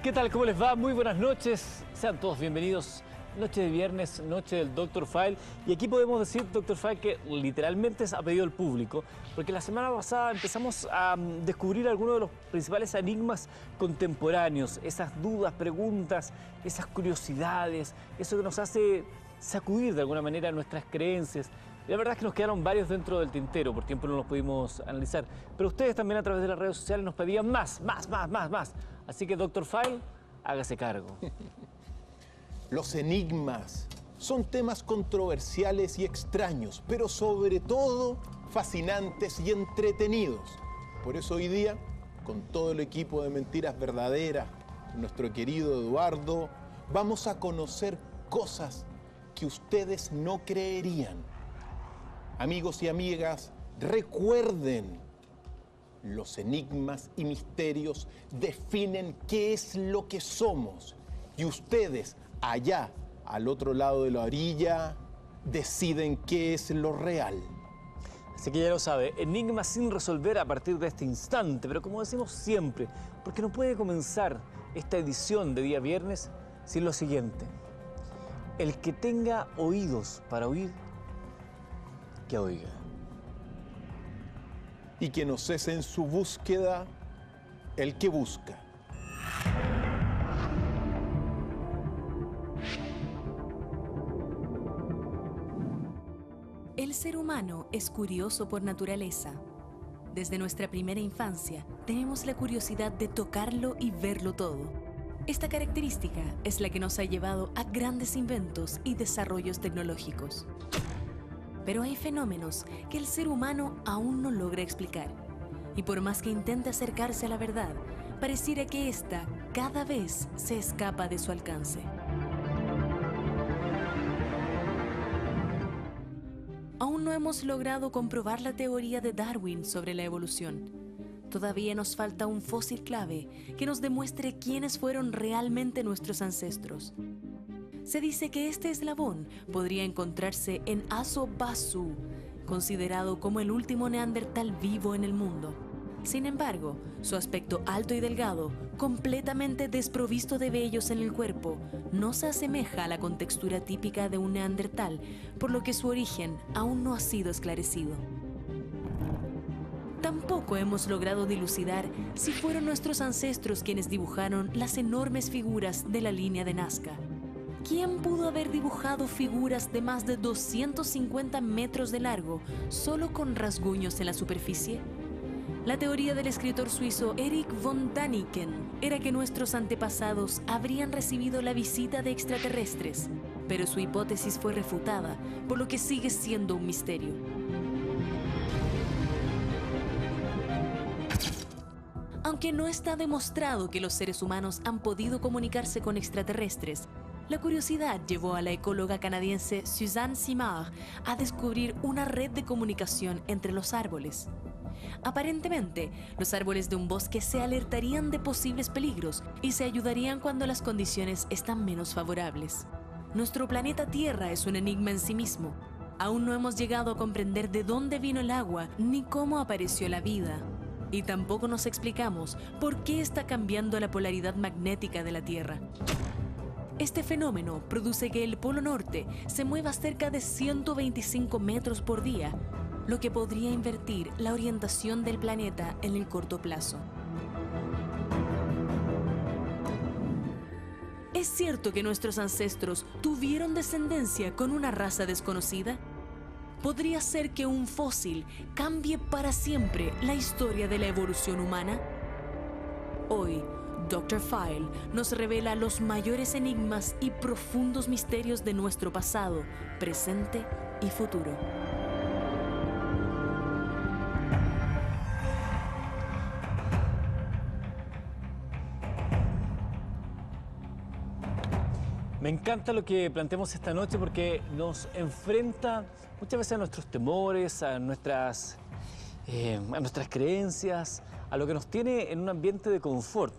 ¿Qué tal? ¿Cómo les va? Muy buenas noches. Sean todos bienvenidos. Noche de viernes, noche del Dr. File. Y aquí podemos decir, Dr. File, que literalmente es a pedido del público, porque la semana pasada empezamos a descubrir algunos de los principales enigmas contemporáneos, esas dudas, preguntas, esas curiosidades, eso que nos hace sacudir de alguna manera nuestras creencias. Y la verdad es que nos quedaron varios dentro del tintero, por tiempo no los pudimos analizar. Pero ustedes también a través de las redes sociales nos pedían más. Así que, Dr. File, hágase cargo. Los enigmas son temas controversiales y extraños, pero sobre todo fascinantes y entretenidos. Por eso hoy día, con todo el equipo de Mentiras Verdaderas, nuestro querido Eduardo, vamos a conocer cosas que ustedes no creerían. Amigos y amigas, recuerden, los enigmas y misterios definen qué es lo que somos. Y ustedes, allá, al otro lado de la orilla, deciden qué es lo real. Así que ya lo sabe, enigmas sin resolver a partir de este instante. Pero como decimos siempre, porque no puede comenzar esta edición de día viernes sin lo siguiente. El que tenga oídos para oír, que oiga. Y que no cese en su búsqueda el que busca. El ser humano es curioso por naturaleza. Desde nuestra primera infancia tenemos la curiosidad de tocarlo y verlo todo. Esta característica es la que nos ha llevado a grandes inventos y desarrollos tecnológicos. Pero hay fenómenos que el ser humano aún no logra explicar. Y por más que intente acercarse a la verdad, pareciera que ésta cada vez se escapa de su alcance. Aún no hemos logrado comprobar la teoría de Darwin sobre la evolución. Todavía nos falta un fósil clave que nos demuestre quiénes fueron realmente nuestros ancestros. Se dice que este eslabón podría encontrarse en Aso Basu, considerado como el último neandertal vivo en el mundo. Sin embargo, su aspecto alto y delgado, completamente desprovisto de vellos en el cuerpo, no se asemeja a la contextura típica de un neandertal, por lo que su origen aún no ha sido esclarecido. Tampoco hemos logrado dilucidar si fueron nuestros ancestros quienes dibujaron las enormes figuras de la línea de Nazca. ¿Quién pudo haber dibujado figuras de más de 250 metros de largo solo con rasguños en la superficie? La teoría del escritor suizo Erich von Däniken era que nuestros antepasados habrían recibido la visita de extraterrestres, pero su hipótesis fue refutada, por lo que sigue siendo un misterio. Aunque no está demostrado que los seres humanos han podido comunicarse con extraterrestres, la curiosidad llevó a la ecóloga canadiense Suzanne Simard a descubrir una red de comunicación entre los árboles. Aparentemente, los árboles de un bosque se alertarían de posibles peligros y se ayudarían cuando las condiciones están menos favorables. Nuestro planeta Tierra es un enigma en sí mismo. Aún no hemos llegado a comprender de dónde vino el agua ni cómo apareció la vida. Y tampoco nos explicamos por qué está cambiando la polaridad magnética de la Tierra. Este fenómeno produce que el Polo Norte se mueva cerca de 125 metros por día, lo que podría invertir la orientación del planeta en el corto plazo. ¿Es cierto que nuestros ancestros tuvieron descendencia con una raza desconocida? ¿Podría ser que un fósil cambie para siempre la historia de la evolución humana? Hoy, Dr. File nos revela los mayores enigmas y profundos misterios de nuestro pasado, presente y futuro. Me encanta lo que planteamos esta noche porque nos enfrenta muchas veces a nuestros temores, a nuestras creencias, a lo que nos tiene en un ambiente de confort.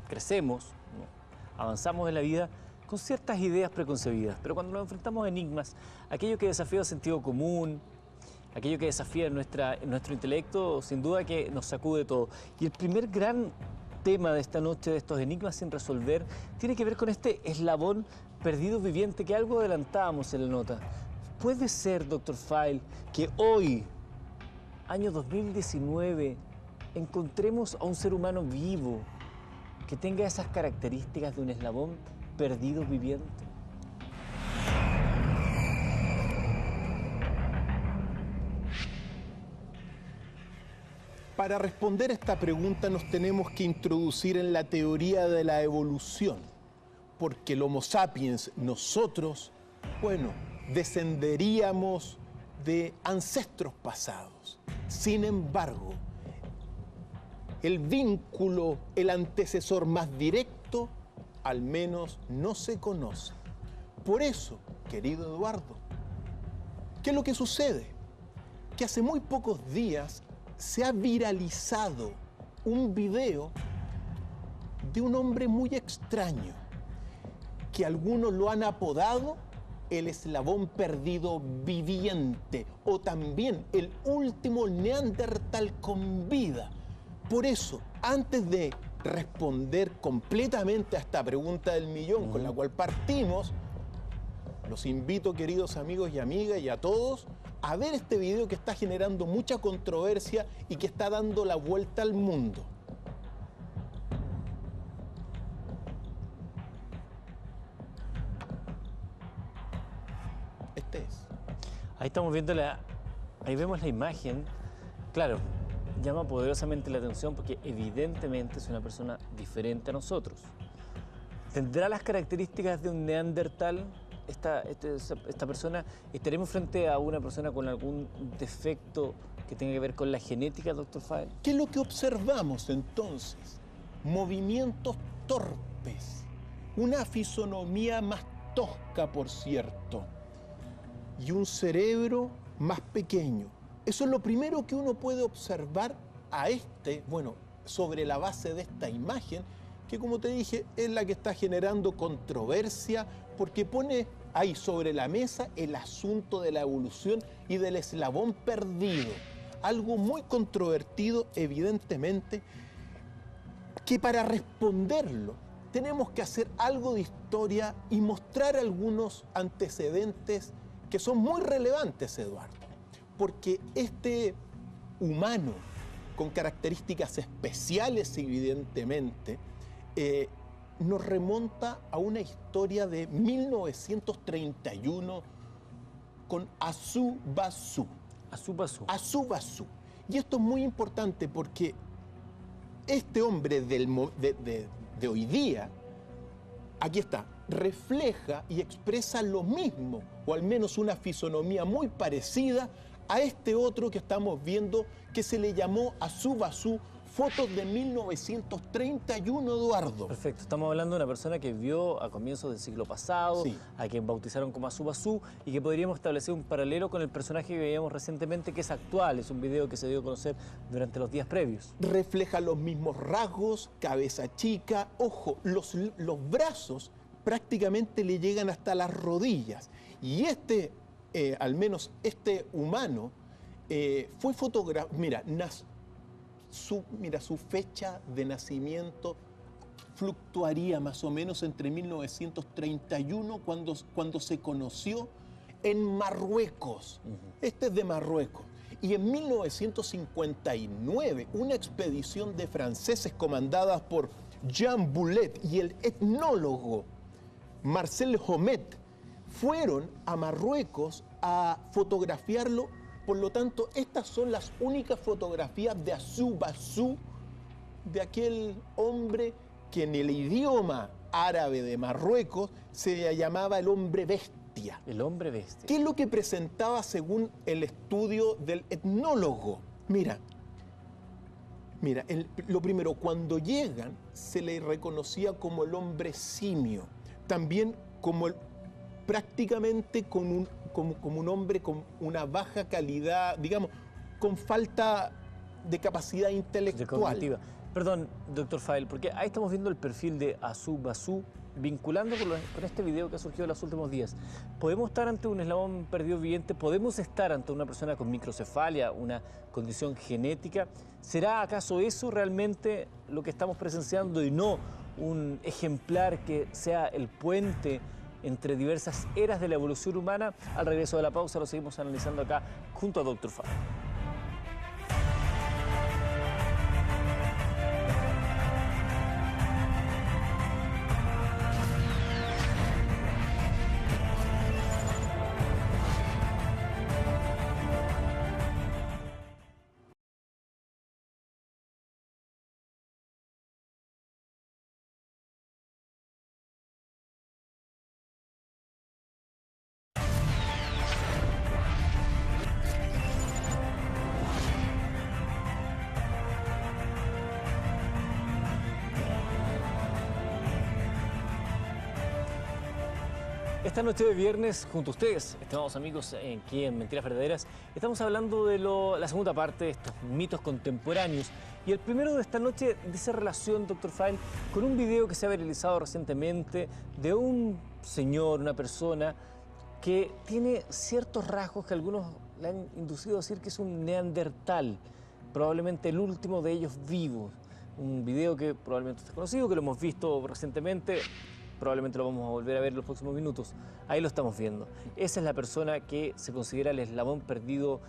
Crecemos, ¿no? Avanzamos en la vida con ciertas ideas preconcebidas, pero cuando nos enfrentamos a enigmas, aquello que desafía el sentido común, aquello que desafía nuestro intelecto, sin duda que nos sacude todo. Y el primer gran tema de esta noche, de estos enigmas sin resolver, tiene que ver con este eslabón perdido viviente que algo adelantábamos en la nota. ¿Puede ser, Dr. File, que hoy, año 2019, encontremos a un ser humano vivo que tenga esas características de un eslabón perdido viviente? Para responder esta pregunta nos tenemos que introducir en la teoría de la evolución, porque el Homo sapiens, nosotros, bueno, descenderíamos de ancestros pasados. Sin embargo, el vínculo, el antecesor más directo, al menos no se conoce. Por eso, querido Eduardo, ¿qué es lo que sucede? Que hace muy pocos días se ha viralizado un video de un hombre muy extraño, que algunos lo han apodado el eslabón perdido viviente o también el último neandertal con vida. Por eso, antes de responder completamente a esta pregunta del millón con la cual partimos, los invito, queridos amigos y amigas, y a todos, a ver este video que está generando mucha controversia y que está dando la vuelta al mundo. Este es. Ahí estamos viendo ahí vemos la imagen. Claro, llama poderosamente la atención porque evidentemente es una persona diferente a nosotros. ¿Tendrá las características de un neandertal? Esta persona, ¿estaremos frente a una persona con algún defecto que tenga que ver con la genética, Dr. File? ¿Qué es lo que observamos entonces? Movimientos torpes, una fisonomía más tosca, por cierto, y un cerebro más pequeño. Eso es lo primero que uno puede observar sobre la base de esta imagen, que como te dije, es la que está generando controversia, porque pone ahí sobre la mesa el asunto de la evolución y del eslabón perdido. Algo muy controvertido, evidentemente, que para responderlo tenemos que hacer algo de historia y mostrar algunos antecedentes que son muy relevantes, Eduardo. Porque este humano, con características especiales, evidentemente, nos remonta a una historia de 1931 con Asu-Basu. Asu-Basu. Y esto es muy importante porque este hombre de hoy día, aquí está, refleja y expresa lo mismo, o al menos una fisonomía muy parecida a este otro que estamos viendo, que se le llamó Asu-Basu, fotos de 1931, Eduardo. Perfecto, estamos hablando de una persona que vio a comienzos del siglo pasado, sí, a quien bautizaron como Asu-Basu, y que podríamos establecer un paralelo con el personaje que veíamos recientemente, que es actual, es un video que se dio a conocer durante los días previos. Refleja los mismos rasgos, cabeza chica, ojo, los brazos prácticamente le llegan hasta las rodillas. Y al menos este humano, fue fotografiado, su fecha de nacimiento fluctuaría más o menos entre 1931, cuando se conoció, en Marruecos. Este es de Marruecos. Y en 1959, una expedición de franceses comandada por Jean Boulet y el etnólogo Marcel Homet fueron a Marruecos a fotografiarlo. Por lo tanto, estas son las únicas fotografías de Asu-Basu, de aquel hombre que en el idioma árabe de Marruecos se llamaba el hombre bestia. El hombre bestia. ¿Qué es lo que presentaba según el estudio del etnólogo? Mira, lo primero, cuando llegan se le reconocía como el hombre simio, también prácticamente como un hombre con una baja calidad, digamos, con falta de capacidad intelectual. Perdón, Dr. File, porque ahí estamos viendo el perfil de Asu-Basu vinculando con este video que ha surgido en los últimos días, ¿podemos estar ante un eslabón perdido viviente? ¿Podemos estar ante una persona con microcefalia, una condición genética? ¿Será acaso eso realmente lo que estamos presenciando y no un ejemplar que sea el puente entre diversas eras de la evolución humana? Al regreso de la pausa lo seguimos analizando acá junto a Dr. Fall. Esta noche de viernes, junto a ustedes, estimados amigos, aquí en Mentiras Verdaderas, estamos hablando de la segunda parte de estos mitos contemporáneos. Y el primero de esta noche dice relación, Dr. Fall, con un video que se ha viralizado recientemente de un señor, una persona, que tiene ciertos rasgos que algunos le han inducido a decir que es un neandertal, probablemente el último de ellos vivos. Un video que probablemente es conocido, que lo hemos visto recientemente. Probablemente lo vamos a volver a ver en los próximos minutos. Ahí lo estamos viendo. Esa es la persona que se considera el eslabón perdido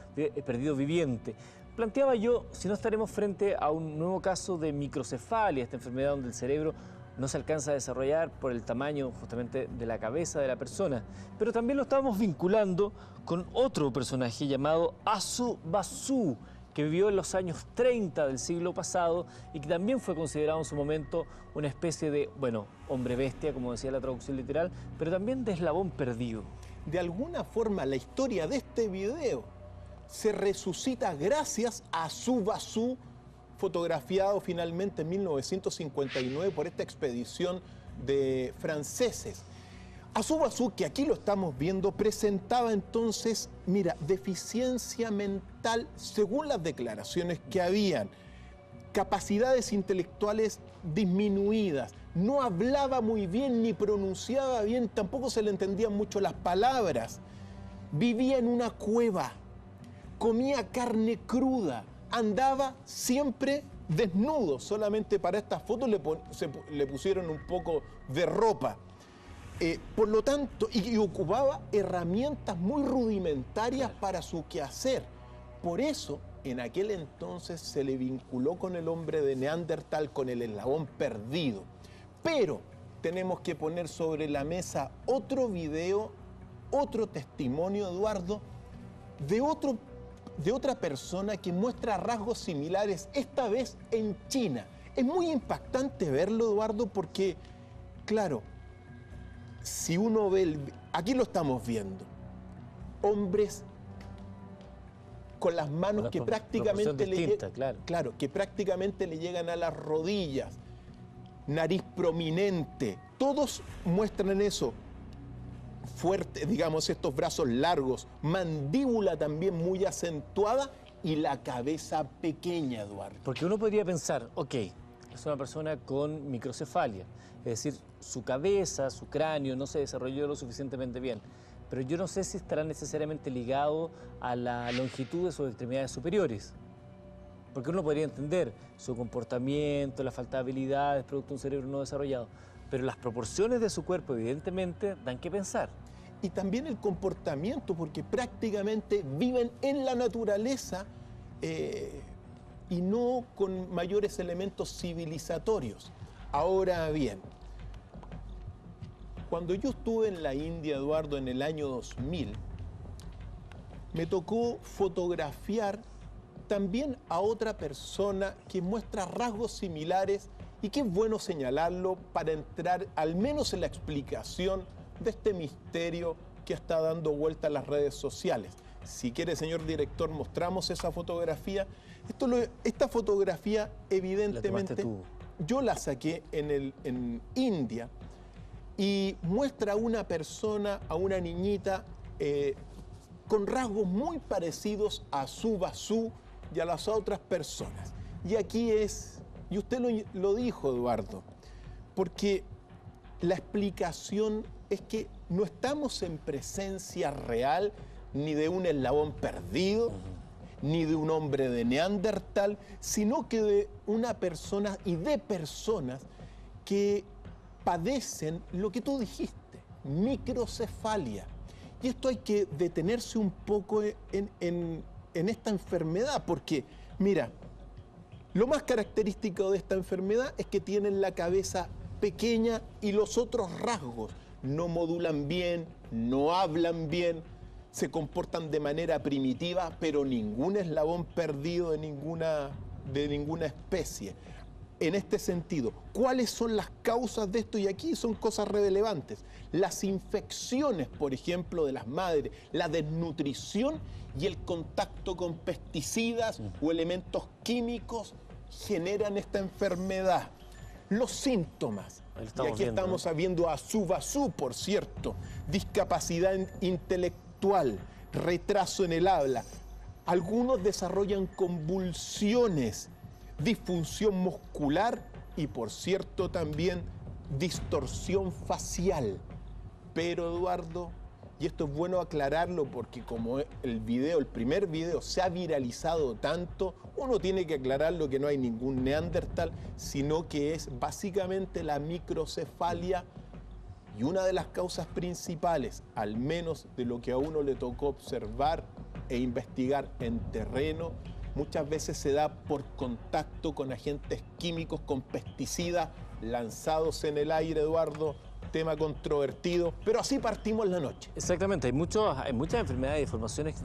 viviente. Planteaba yo si no estaremos frente a un nuevo caso de microcefalia, esta enfermedad donde el cerebro no se alcanza a desarrollar por el tamaño justamente de la cabeza de la persona. Pero también lo estábamos vinculando con otro personaje llamado Asu Basu, que vivió en los años 30 del siglo pasado y que también fue considerado en su momento una especie de, bueno, hombre bestia, como decía la traducción literal, pero también de eslabón perdido. De alguna forma, la historia de este video se resucita gracias a Asu Basu, fotografiado finalmente en 1959 por esta expedición de franceses. Asu Basu, que aquí lo estamos viendo, presentaba entonces, mira, deficiencia mental según las declaraciones que habían, capacidades intelectuales disminuidas, no hablaba muy bien ni pronunciaba bien, tampoco se le entendían mucho las palabras, vivía en una cueva, comía carne cruda, andaba siempre desnudo, solamente para estas fotos le pusieron un poco de ropa. Por lo tanto, y ocupaba herramientas muy rudimentarias para su quehacer. Por eso, en aquel entonces se le vinculó con el hombre de Neandertal, con el eslabón perdido. Pero tenemos que poner sobre la mesa otro video, otro testimonio, Eduardo, de otra persona que muestra rasgos similares, esta vez en China. Es muy impactante verlo, Eduardo, porque, claro, si uno ve, aquí lo estamos viendo, hombres con las manos que prácticamente que prácticamente le llegan a las rodillas, nariz prominente, todos muestran eso, fuerte, digamos, estos brazos largos, mandíbula también muy acentuada y la cabeza pequeña, Eduardo. Porque uno podría pensar, ok, es una persona con microcefalia, es decir, su cabeza, su cráneo no se desarrolló lo suficientemente bien. Pero yo no sé si estará necesariamente ligado a la longitud de sus extremidades superiores. Porque uno podría entender su comportamiento, la falta de habilidades, producto de un cerebro no desarrollado. Pero las proporciones de su cuerpo, evidentemente, dan que pensar. Y también el comportamiento, porque prácticamente viven en la naturaleza y no con mayores elementos civilizatorios. Ahora bien, cuando yo estuve en la India, Eduardo, en el año 2000, me tocó fotografiar también a otra persona que muestra rasgos similares y que es bueno señalarlo para entrar al menos en la explicación de este misterio que está dando vuelta a las redes sociales. Si quiere, señor director, mostramos esa fotografía. Esta fotografía, evidentemente, yo la saqué en India y muestra a una persona, a una niñita, con rasgos muy parecidos a Asu Basu y a las otras personas. Y aquí es, y usted lo dijo, Eduardo, porque la explicación es que no estamos en presencia real ni de un eslabón perdido, ni de un hombre de Neandertal, sino que de una persona y de personas que padecen lo que tú dijiste, microcefalia. Y esto hay que detenerse un poco en esta enfermedad, porque, mira, lo más característico de esta enfermedad es que tienen la cabeza pequeña y los otros rasgos no modulan bien, no hablan bien, se comportan de manera primitiva, pero ningún eslabón perdido de ninguna especie. En este sentido, ¿cuáles son las causas de esto? Y aquí son cosas relevantes. Las infecciones, por ejemplo, de las madres, la desnutrición y el contacto con pesticidas o elementos químicos generan esta enfermedad. Los síntomas, y aquí estamos viendo a Subasú, por cierto, discapacidad intelectual, retraso en el habla. Algunos desarrollan convulsiones, disfunción muscular y, por cierto, también distorsión facial. Pero, Eduardo, y esto es bueno aclararlo porque como el primer video se ha viralizado tanto, uno tiene que aclararlo que no hay ningún Neandertal, sino que es básicamente la microcefalia y una de las causas principales, al menos de lo que a uno le tocó observar e investigar en terreno, muchas veces se da por contacto con agentes químicos, con pesticidas lanzados en el aire, Eduardo. Tema controvertido, pero así partimos la noche. Exactamente, hay muchas enfermedades y deformaciones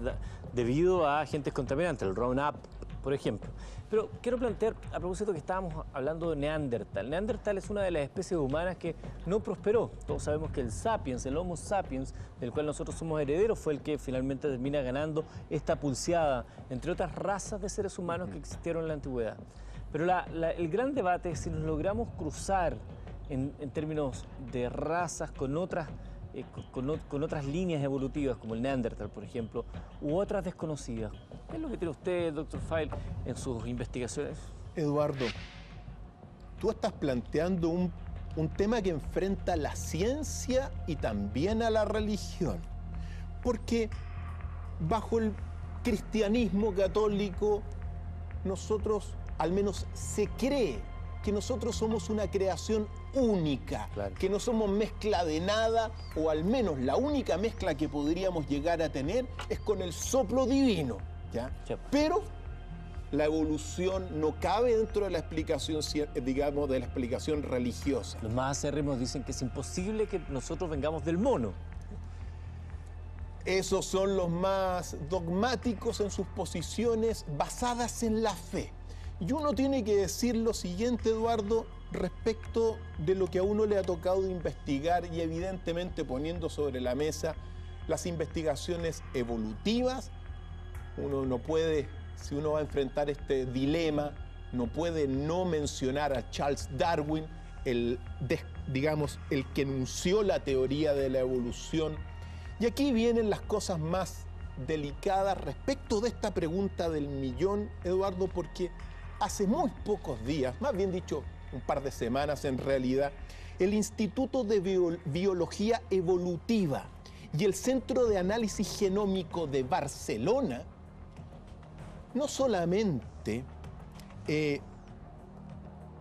debido a agentes contaminantes, el Roundup, por ejemplo. Pero quiero plantear, a propósito que estábamos hablando de Neandertal. Neandertal es una de las especies humanas que no prosperó. Todos sabemos que el Sapiens, el Homo sapiens, del cual nosotros somos herederos, fue el que finalmente termina ganando esta pulseada, entre otras razas de seres humanos que existieron en la antigüedad. Pero el gran debate es si nos logramos cruzar en términos de razas con otras líneas evolutivas, como el Neandertal, por ejemplo, u otras desconocidas. ¿Qué es lo que tiene usted, Dr. Feil, en sus investigaciones? Eduardo, tú estás planteando un tema que enfrenta la ciencia y también a la religión. Porque bajo el cristianismo católico, nosotros, al menos se cree, que nosotros somos una creación única, claro, que no somos mezcla de nada, o al menos la única mezcla que podríamos llegar a tener es con el soplo divino, ¿ya? Sí. Pero la evolución no cabe dentro de la explicación, digamos, de la explicación religiosa. Los más acérrimos dicen que es imposible que nosotros vengamos del mono. Esos son los más dogmáticos en sus posiciones basadas en la fe. Y uno tiene que decir lo siguiente, Eduardo, respecto de lo que a uno le ha tocado investigar y evidentemente poniendo sobre la mesa las investigaciones evolutivas. Uno no puede, si uno va a enfrentar este dilema, no puede no mencionar a Charles Darwin, el que enunció la teoría de la evolución. Y aquí vienen las cosas más delicadas respecto de esta pregunta del millón, Eduardo, porque hace muy pocos días, más bien dicho, un par de semanas en realidad, el Instituto de Biología Evolutiva y el Centro de Análisis Genómico de Barcelona no solamente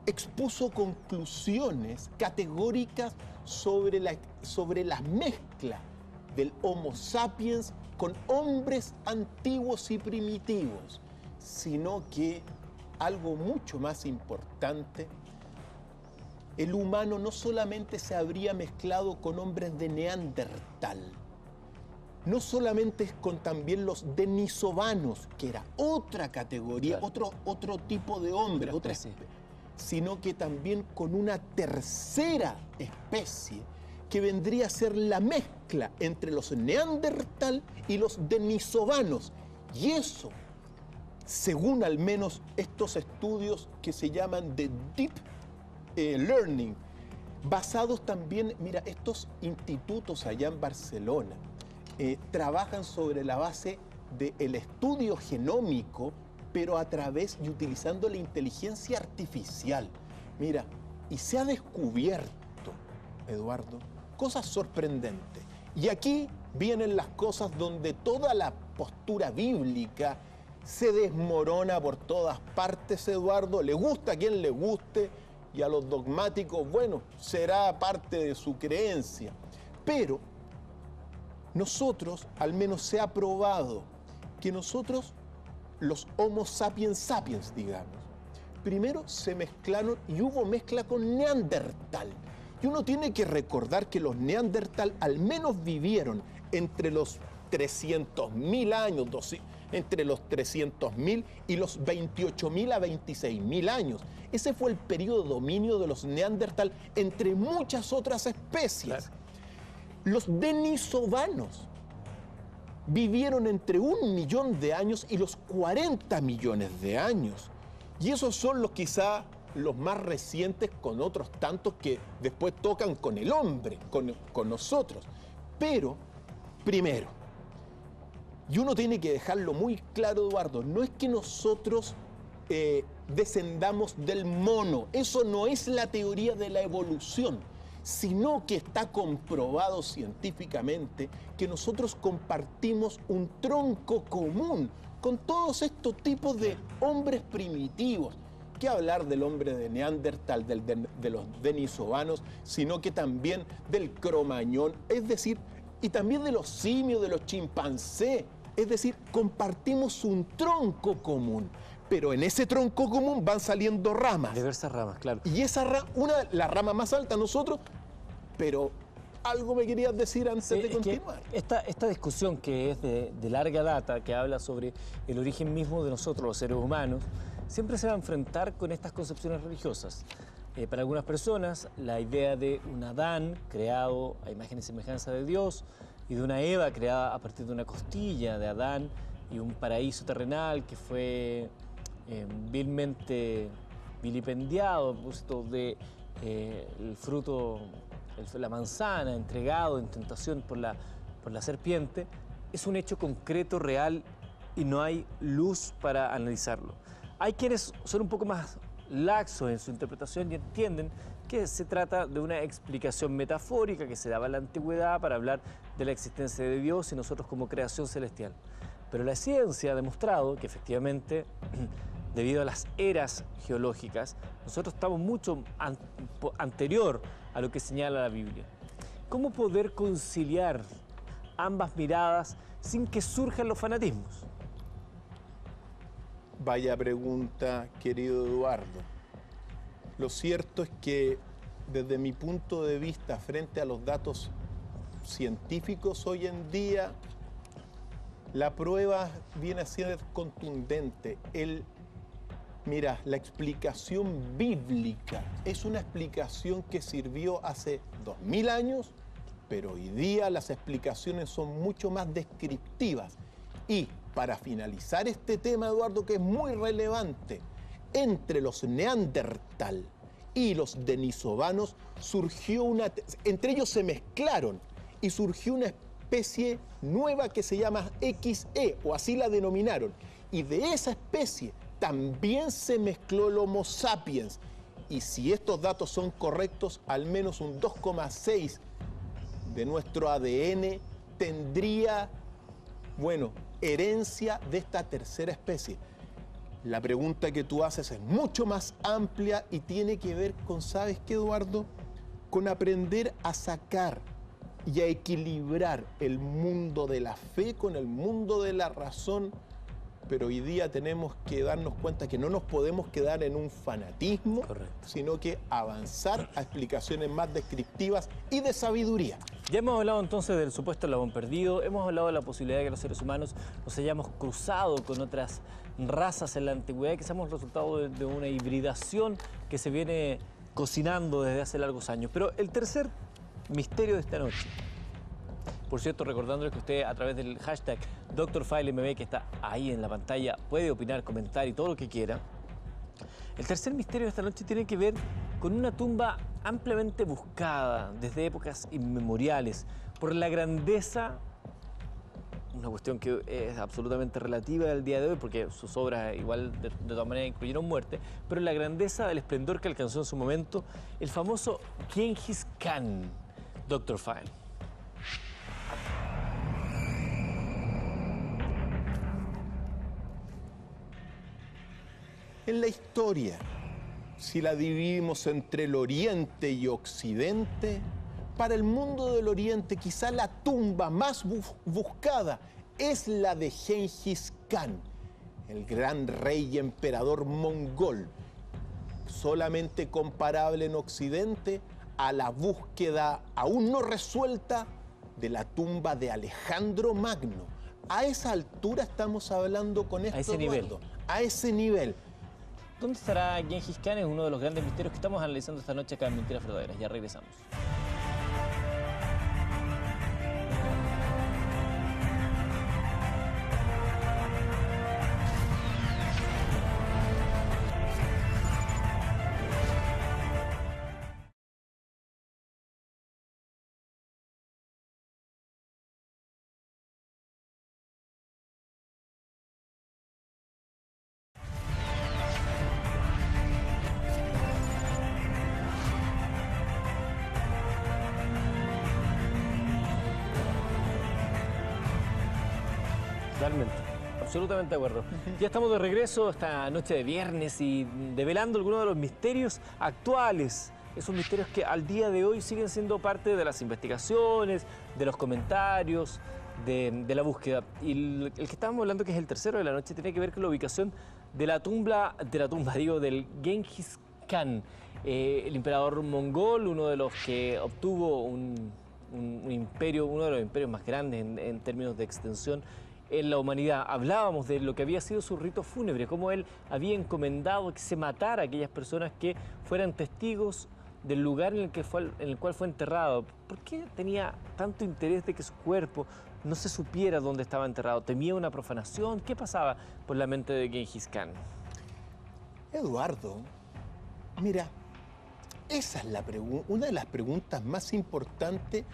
expuso conclusiones categóricas sobre la mezcla del Homo sapiens con hombres antiguos y primitivos, sino que algo mucho más importante, el humano no solamente se habría mezclado con hombres de Neandertal, no solamente con también los denisovanos, que era otra categoría, claro, otro tipo de hombre, otra especie, sino que también con una tercera especie que vendría a ser la mezcla entre los Neandertal y los denisovanos. Y eso, según al menos estos estudios que se llaman de Deep Learning, basados también, mira, estos institutos allá en Barcelona trabajan sobre la base del estudio genómico, pero a través y utilizando la inteligencia artificial. Mira, y se ha descubierto Eduardo, cosas sorprendentes. Y aquí vienen las cosas donde toda la postura bíblica se desmorona por todas partes, Eduardo. Le gusta a quien le guste y a los dogmáticos, bueno, será parte de su creencia. Pero nosotros, al menos se ha probado que nosotros, los Homo sapiens sapiens, digamos, primero se mezclaron y hubo mezcla con Neandertal. Y uno tiene que recordar que los Neandertal al menos vivieron entre los 300.000 años, entre los 300.000 y los 28.000 a 26.000 años. Ese fue el periodo de dominio de los Neandertal entre muchas otras especies. Claro. Los denisovanos vivieron entre 1 millón de años y los 40 millones de años. Y esos son los quizá los más recientes, con otros tantos que después tocan con el hombre, con nosotros. Pero, primero, y uno tiene que dejarlo muy claro, Eduardo, no es que nosotros descendamos del mono, eso no es la teoría de la evolución, sino que está comprobado científicamente que nosotros compartimos un tronco común con todos estos tipos de hombres primitivos. ¿Qué hablar del hombre de Neandertal, de los denisovanos, sino que también del cromañón, es decir, y también de los simios, de los chimpancés? Es decir, compartimos un tronco común, pero en ese tronco común van saliendo ramas. Diversas ramas, claro. Y esa la rama más alta nosotros, pero algo me querías decir antes de continuar. Esta discusión que es de larga data, que habla sobre el origen mismo de nosotros, los seres humanos, siempre se va a enfrentar con estas concepciones religiosas. Para algunas personas, la idea de un Adán creado a imagen y semejanza de Dios y de una Eva creada a partir de una costilla de Adán y un paraíso terrenal que fue vilmente vilipendiado, puesto de el fruto, la manzana, entregado en tentación por la serpiente, es un hecho concreto, real, y no hay luz para analizarlo. Hay quienes son un poco más laxos en su interpretación y entienden que se trata de una explicación metafórica que se daba en la antigüedad para hablar de la existencia de Dios y nosotros como creación celestial. Pero la ciencia ha demostrado que efectivamente, debido a las eras geológicas, nosotros estamos mucho anterior a lo que señala la Biblia. ¿Cómo poder conciliar ambas miradas sin que surjan los fanatismos? Vaya pregunta, querido Eduardo. Lo cierto es que desde mi punto de vista, frente a los datos científicos hoy en día, la prueba viene a ser contundente. Mira, la explicación bíblica es una explicación que sirvió hace 2000 años, pero hoy día las explicaciones son mucho más descriptivas. Y para finalizar este tema, Eduardo, que es muy relevante, entre los Neandertal y los denisovanos entre ellos se mezclaron y surgió una especie nueva que se llama XE, o así la denominaron. Y de esa especie también se mezcló el Homo sapiens. Y si estos datos son correctos, al menos un 2,6 de nuestro ADN tendría, herencia de esta tercera especie. La pregunta que tú haces es mucho más amplia y tiene que ver con, ¿sabes qué, Eduardo? Con aprender a sacar y a equilibrar el mundo de la fe con el mundo de la razón. Pero hoy día tenemos que darnos cuenta que no nos podemos quedar en un fanatismo, sino que avanzar a explicaciones más descriptivas y de sabiduría. Ya hemos hablado entonces del supuesto eslabón perdido, hemos hablado de la posibilidad de que los seres humanos nos hayamos cruzado con otras razas en la antigüedad, que seamos resultado de una hibridación que se viene cocinando desde hace largos años. Pero el tercer misterio de esta noche, por cierto, recordándoles que usted a través del hashtag DrFileMB, que está ahí en la pantalla, puede opinar, comentar y todo lo que quiera. El tercer misterio de esta noche tiene que ver con una tumba ampliamente buscada desde épocas inmemoriales por la grandeza una cuestión que es absolutamente relativa al día de hoy, porque sus obras igual de todas maneras incluyeron muerte, pero la grandeza del esplendor que alcanzó en su momento el famoso Genghis Khan, Dr. File. En la historia, si la dividimos entre el Oriente y Occidente, para el mundo del Oriente quizá la tumba más buscada es la de Genghis Khan, el gran rey y emperador mongol, solamente comparable en Occidente a la búsqueda aún no resuelta de la tumba de Alejandro Magno. A esa altura estamos hablando con esto, a ese nivel. A ese nivel. ¿Dónde estará Genghis Khan? Es uno de los grandes misterios que estamos analizando esta noche acá en Mentiras Verdaderas. Ya regresamos. Totalmente, absolutamente de acuerdo. Ya estamos de regreso esta noche de viernes y develando algunos de los misterios actuales. Esos misterios que al día de hoy siguen siendo parte de las investigaciones, de los comentarios, de la búsqueda. Y el que estábamos hablando, que es el tercero de la noche, tiene que ver con la ubicación de la tumba, del Genghis Khan, el emperador mongol, uno de los que obtuvo un imperio, uno de los imperios más grandes en términos de extensión en la humanidad. Hablábamos de lo que había sido su rito fúnebre, cómo él había encomendado que se matara a aquellas personas que fueran testigos del lugar en el cual fue enterrado. ¿Por qué tenía tanto interés de que su cuerpo no se supiera dónde estaba enterrado? ¿Temía una profanación? ¿Qué pasaba por la mente de Genghis Khan? Eduardo, mira, esa es una de las preguntas más importantes,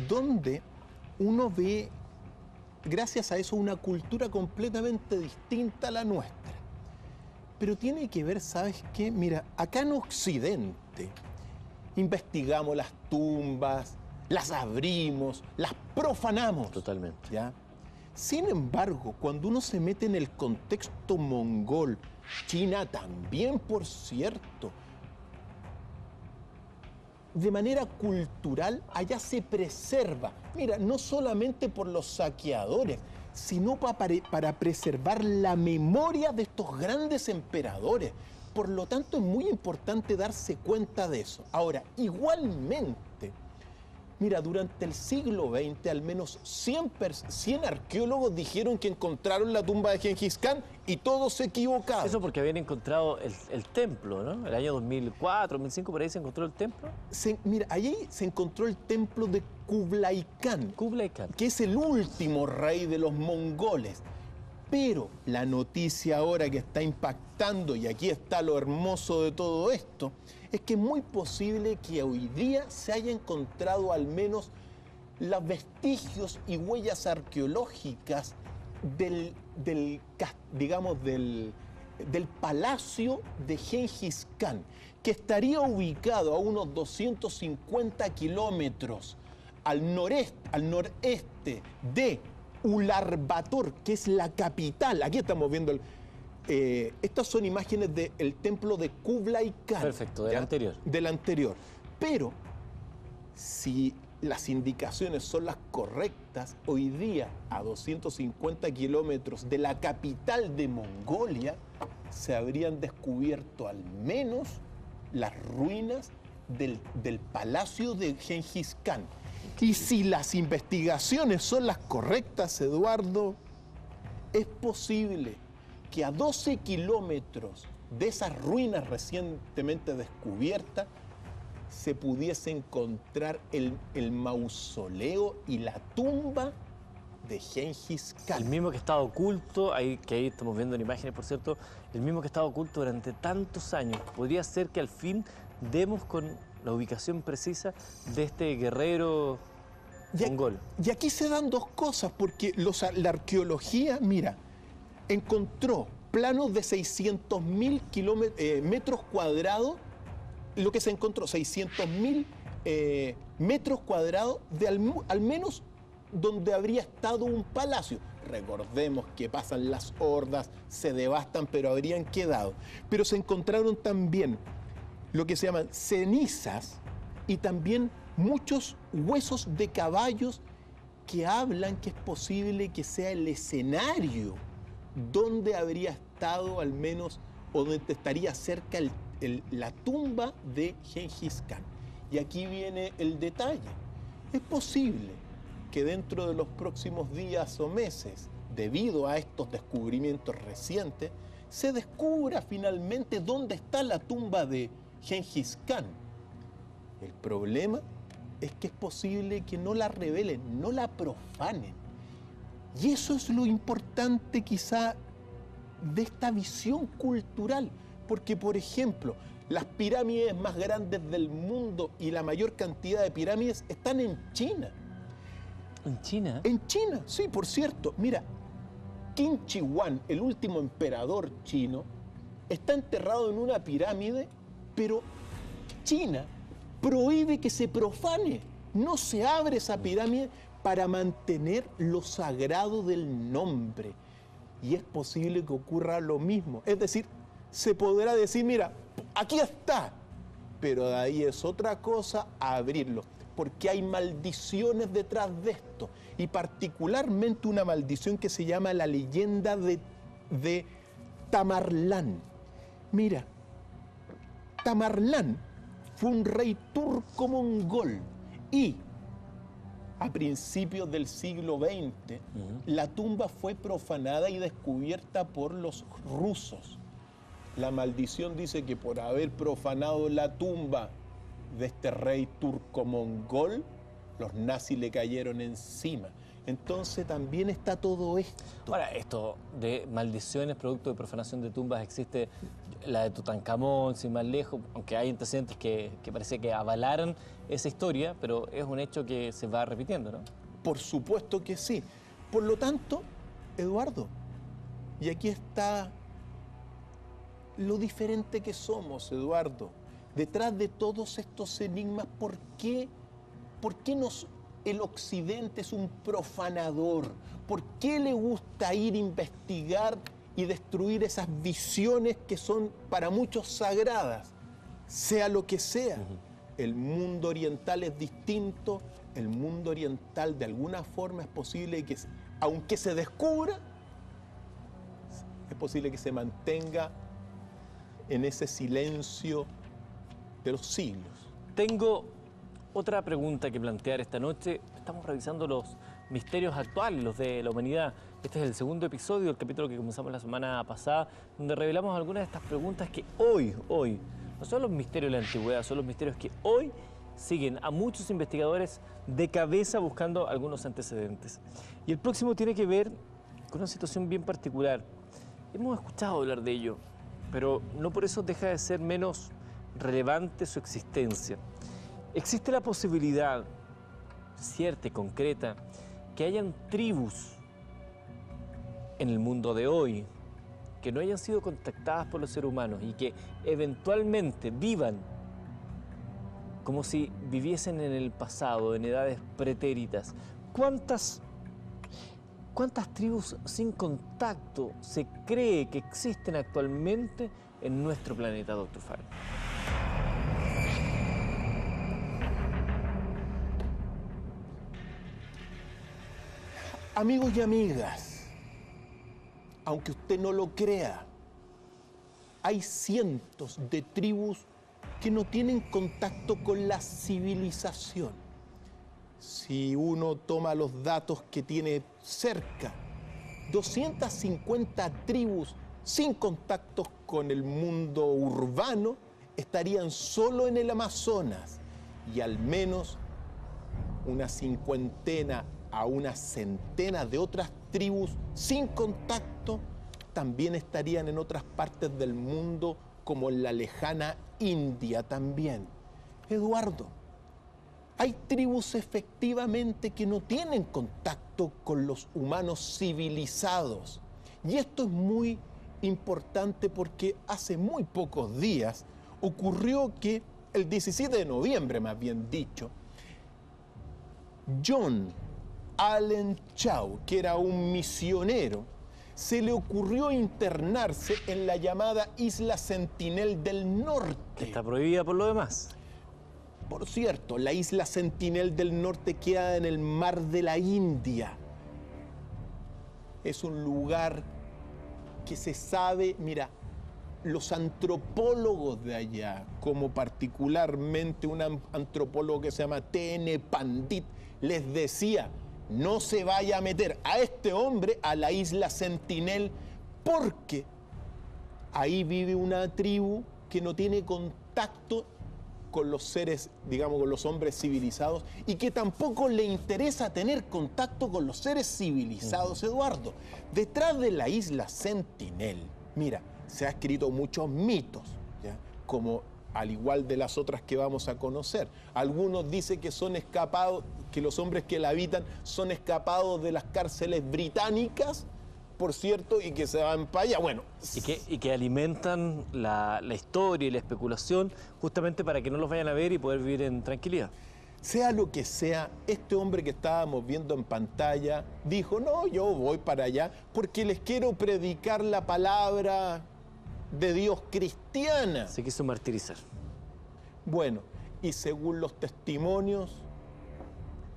donde uno ve, gracias a eso, una cultura completamente distinta a la nuestra. Pero tiene que ver, ¿sabes qué? Mira, acá en Occidente investigamos las tumbas, las abrimos, las profanamos. Totalmente. ¿Ya? Sin embargo, cuando uno se mete en el contexto mongol, China también, por cierto, de manera cultural, allá se preserva. Mira, no solamente por los saqueadores, sino para preservar la memoria de estos grandes emperadores. Por lo tanto, es muy importante darse cuenta de eso. Ahora, igualmente, mira, durante el siglo XX, al menos 100 arqueólogos dijeron que encontraron la tumba de Genghis Khan y todos se equivocaron. Eso porque habían encontrado el templo, ¿no? El año 2004, 2005, por ahí se encontró el templo. Mira, allí se encontró el templo de Kublai Khan. Kublai Khan. Que es el último rey de los mongoles. Pero la noticia ahora que está impactando, y aquí está lo hermoso de todo esto, es que es muy posible que hoy día se haya encontrado al menos los vestigios y huellas arqueológicas del palacio de Genghis Khan, que estaría ubicado a unos 250 kilómetros al noreste de Ulaanbaatar, que es la capital. Aquí estamos viendo estas son imágenes del templo de Kublai Khan. Perfecto, del anterior. Del anterior. Pero si las indicaciones son las correctas, hoy día a 250 kilómetros de la capital de Mongolia se habrían descubierto al menos las ruinas del palacio de Genghis Khan. Y si las investigaciones son las correctas, Eduardo, es posible que a 12 kilómetros de esas ruinas recientemente descubiertas se pudiese encontrar el mausoleo y la tumba de Genghis Khan. El mismo que estaba oculto, que ahí estamos viendo en imágenes, por cierto, el mismo que estaba oculto durante tantos años. Podría ser que al fin demos con la ubicación precisa de este guerrero mongol. Y aquí se dan dos cosas, porque la arqueología, mira, encontró planos de 600.000 metros cuadrados, lo que se encontró, 600.000 metros cuadrados de al menos donde habría estado un palacio. Recordemos que pasan las hordas, se devastan, pero habrían quedado. Pero se encontraron también lo que se llaman cenizas y también muchos huesos de caballos que hablan que es posible que sea el escenario donde habría estado al menos, o donde estaría cerca la tumba de Gengis Khan. Y aquí viene el detalle. Es posible que dentro de los próximos días o meses, debido a estos descubrimientos recientes, se descubra finalmente dónde está la tumba de Gengis Khan. El problema es que es posible que no la revelen, no la profanen. Y eso es lo importante quizá de esta visión cultural, porque por ejemplo, las pirámides más grandes del mundo y la mayor cantidad de pirámides están en China. ¿En China? En China, sí, por cierto. Mira, Qin Shi Huang, el último emperador chino, está enterrado en una pirámide, pero China prohíbe que se profane. No se abre esa pirámide para mantener lo sagrado del nombre. Y es posible que ocurra lo mismo. Es decir, se podrá decir, mira, aquí está, pero de ahí es otra cosa abrirlo, porque hay maldiciones detrás de esto, y particularmente una maldición que se llama la leyenda de Tamerlán. Mira, Tamerlán fue un rey turco-mongol y a principios del siglo XX la tumba fue profanada y descubierta por los rusos. La maldición dice que por haber profanado la tumba de este rey turco-mongol, los nazis le cayeron encima. Entonces también está todo esto. Ahora, esto de maldiciones producto de profanación de tumbas existe, la de Tutankamón, sin más lejos, aunque hay antecedentes que parece que avalaran esa historia, pero es un hecho que se va repitiendo, ¿no? Por supuesto que sí. Por lo tanto, Eduardo, y aquí está lo diferente que somos, Eduardo. Detrás de todos estos enigmas, ¿por qué el occidente es un profanador? ¿Por qué le gusta ir a investigar y destruir esas visiones que son para muchos sagradas? Sea lo que sea. El mundo oriental es distinto. El mundo oriental de alguna forma es posible que, aunque se descubra, es posible que se mantenga en ese silencio de los siglos. Tengo otra pregunta que plantear esta noche. Estamos revisando los misterios actuales, los de la humanidad. Este es el segundo episodio del capítulo que comenzamos la semana pasada, donde revelamos algunas de estas preguntas que hoy, no son los misterios de la antigüedad, son los misterios que hoy siguen a muchos investigadores de cabeza buscando algunos antecedentes. Y el próximo tiene que ver con una situación bien particular. Hemos escuchado hablar de ello, pero no por eso deja de ser menos relevante su existencia. Existe la posibilidad, cierta y concreta, que hayan tribus en el mundo de hoy que no hayan sido contactadas por los seres humanos y que eventualmente vivan como si viviesen en el pasado, en edades pretéritas. ¿Cuántas tribus sin contacto se cree que existen actualmente en nuestro planeta, Dr. Fall? Amigos y amigas, aunque usted no lo crea, hay cientos de tribus que no tienen contacto con la civilización. Si uno toma los datos que tiene cerca, 250 tribus sin contactos con el mundo urbano estarían solo en el Amazonas, y al menos una cincuentena a una centena de otras tribus sin contacto también estarían en otras partes del mundo, como en la lejana India también. Eduardo, Hay tribus efectivamente que no tienen contacto con los humanos civilizados. Y esto es muy importante porque hace muy pocos días ocurrió que, el 17 de noviembre más bien dicho, John Allen Chau, que era un misionero, se le ocurrió internarse en la llamada Isla Sentinel del Norte. Está prohibida por lo demás. Por cierto, la Isla Sentinel del Norte queda en el mar de la India. Es un lugar que se sabe, mira, los antropólogos de allá, como particularmente un antropólogo que se llama T.N. Pandit, les decía, no se vaya a meter a este hombre a la Isla Sentinel porque ahí vive una tribu que no tiene contacto con los seres, digamos, con los hombres civilizados y que tampoco le interesa tener contacto con los seres civilizados, Eduardo. Detrás de la Isla Sentinel, mira, se han escrito muchos mitos, ¿ya? Como al igual de las otras que vamos a conocer. Algunos dicen que son escapados, que los hombres que la habitan son escapados de las cárceles británicas, por cierto, y que se van para allá. Bueno, y que alimentan la historia y la especulación justamente para que no los vayan a ver y poder vivir en tranquilidad. Sea lo que sea, este hombre que estábamos viendo en pantalla dijo, no, yo voy para allá porque les quiero predicar la palabra de Dios cristiana. Se quiso martirizar. Bueno, y según los testimonios,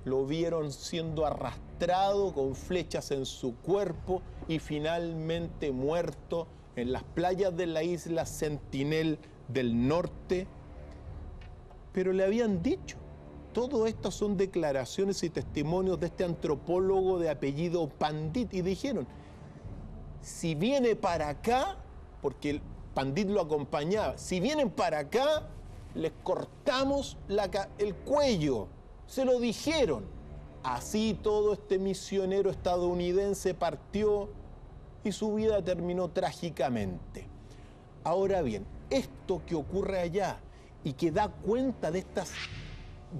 lo vieron siendo arrastrado con flechas en su cuerpo y finalmente muerto en las playas de la Isla Sentinel del Norte. Pero le habían dicho, todo esto son declaraciones y testimonios de este antropólogo de apellido Pandit, y dijeron, si viene para acá, porque el Pandit lo acompañaba, si vienen para acá, les cortamos el cuello. Se lo dijeron. Así todo este misionero estadounidense partió y su vida terminó trágicamente. Ahora bien, esto que ocurre allá y que da cuenta de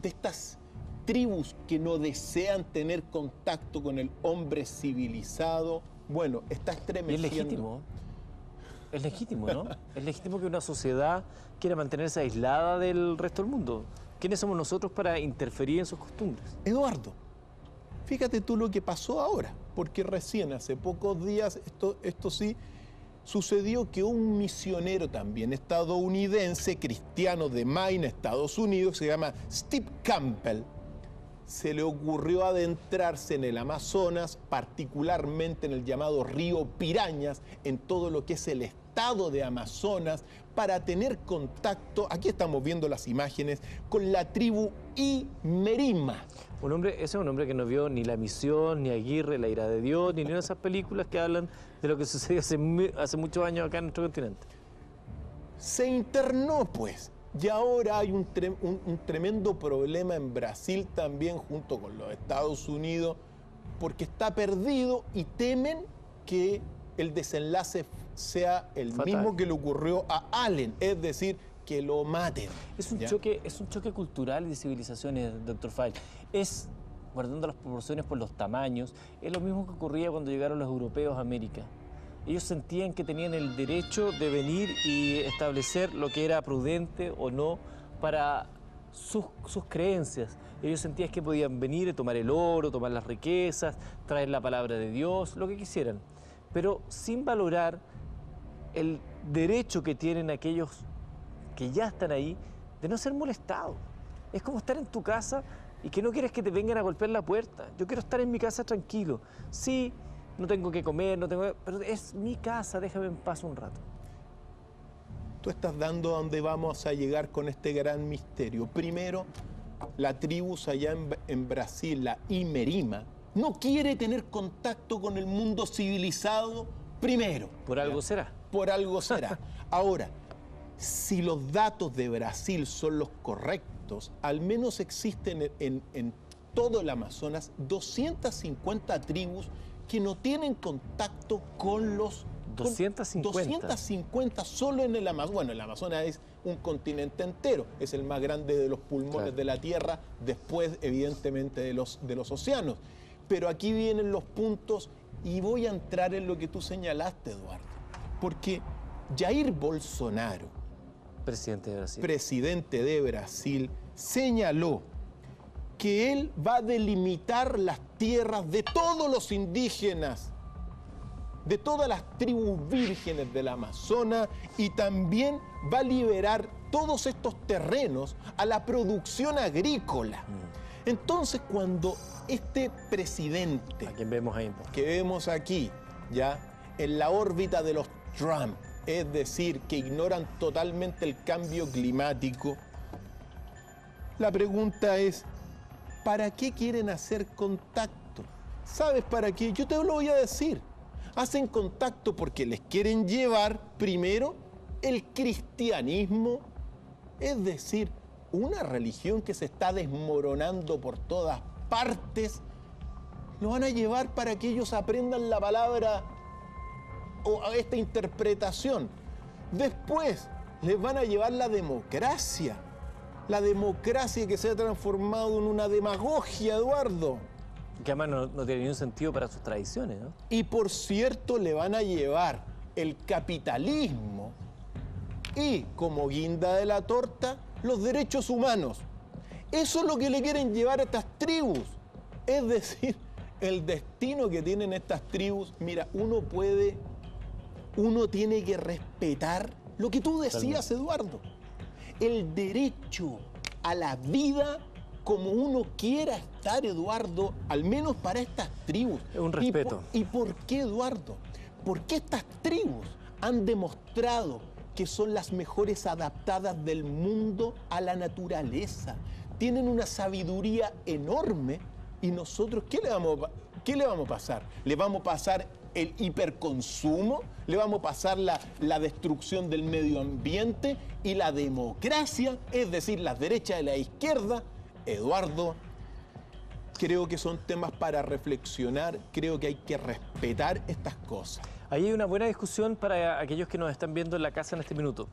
estas tribus que no desean tener contacto con el hombre civilizado, bueno, está estremeciendo. Y es legítimo. Es legítimo, ¿no? Es legítimo que una sociedad quiera mantenerse aislada del resto del mundo. ¿Quiénes somos nosotros para interferir en sus costumbres? Eduardo, fíjate tú lo que pasó ahora, porque recién, hace pocos días, esto sí, sucedió que un misionero también estadounidense, cristiano de Maine, Estados Unidos, se llama Steve Campbell, se le ocurrió adentrarse en el Amazonas, particularmente en el llamado río Pirañas, en todo lo que es el estado de Amazonas, para tener contacto, aquí estamos viendo las imágenes, con la tribu Imerima. Ese es un hombre que no vio ni La Misión, ni Aguirre, La Ira de Dios, ni ninguna de esas películas que hablan de lo que sucedió hace muchos años acá en nuestro continente. Se internó, pues. Y ahora hay un tremendo problema en Brasil también, junto con los Estados Unidos, porque está perdido y temen que el desenlace sea el fatal, mismo que le ocurrió a Allen, es decir, que lo maten. Es un choque cultural y de civilizaciones, Dr. File. Es, guardando las proporciones por los tamaños, es lo mismo que ocurría cuando llegaron los europeos a América. Ellos sentían que tenían el derecho de venir y establecer lo que era prudente o no para sus creencias. Ellos sentían que podían venir y tomar el oro, tomar las riquezas, traer la palabra de Dios, lo que quisieran, pero sin valorar el derecho que tienen aquellos que ya están ahí de no ser molestados. Es como estar en tu casa y que no quieres que te vengan a golpear la puerta. Yo quiero estar en mi casa tranquilo. Sí, no tengo que comer, pero es mi casa, déjame en paz un rato. Tú estás dando a dónde vamos a llegar con este gran misterio. Primero, la tribu allá en Brasil, la Imerima, no quiere tener contacto con el mundo civilizado primero. Por algo será. Por algo será. Ahora, si los datos de Brasil son los correctos, al menos existen en todo el Amazonas 250 tribus que no tienen contacto con los 250. 250 solo en el Amazonas. Bueno, el Amazonas es un continente entero, es el más grande de los pulmones de la Tierra, después evidentemente de los océanos. Pero aquí vienen los puntos y voy a entrar en lo que tú señalaste, Eduardo. Porque Jair Bolsonaro, presidente de Brasil, señaló que él va a delimitar las tierras de todos los indígenas, de todas las tribus vírgenes del Amazonas, y también va a liberar todos estos terrenos a la producción agrícola. Entonces, cuando este presidente, a quien vemos ahí, que vemos aquí, ya en la órbita de los Trump, es decir, que ignoran totalmente el cambio climático, la pregunta es, ¿para qué quieren hacer contacto? ¿Sabes para qué? Yo te lo voy a decir. Hacen contacto porque les quieren llevar primero el cristianismo, es decir, una religión que se está desmoronando por todas partes. Lo van a llevar para que ellos aprendan la palabra o esta interpretación. Después les van a llevar la democracia que se ha transformado en una demagogia, Eduardo. Que además no tiene ningún sentido para sus tradiciones, ¿no? Y por cierto, le van a llevar el capitalismo y, como guinda de la torta, los derechos humanos. Eso es lo que le quieren llevar a estas tribus. Es decir, el destino que tienen estas tribus, mira, uno tiene que respetar lo que tú decías, Eduardo. El derecho a la vida como uno quiera estar, Eduardo, al menos para estas tribus. Es un respeto. ¿Y por qué, Eduardo? Porque estas tribus han demostrado que son las mejores adaptadas del mundo a la naturaleza. Tienen una sabiduría enorme y nosotros, ¿qué le vamos a pasar? ¿Le vamos a pasar el hiperconsumo? ¿Le vamos a pasar la destrucción del medio ambiente y la democracia? Es decir, la derecha y la izquierda. Eduardo, creo que son temas para reflexionar, creo que hay que respetar estas cosas. Ahí hay una buena discusión para aquellos que nos están viendo en la casa en este minuto.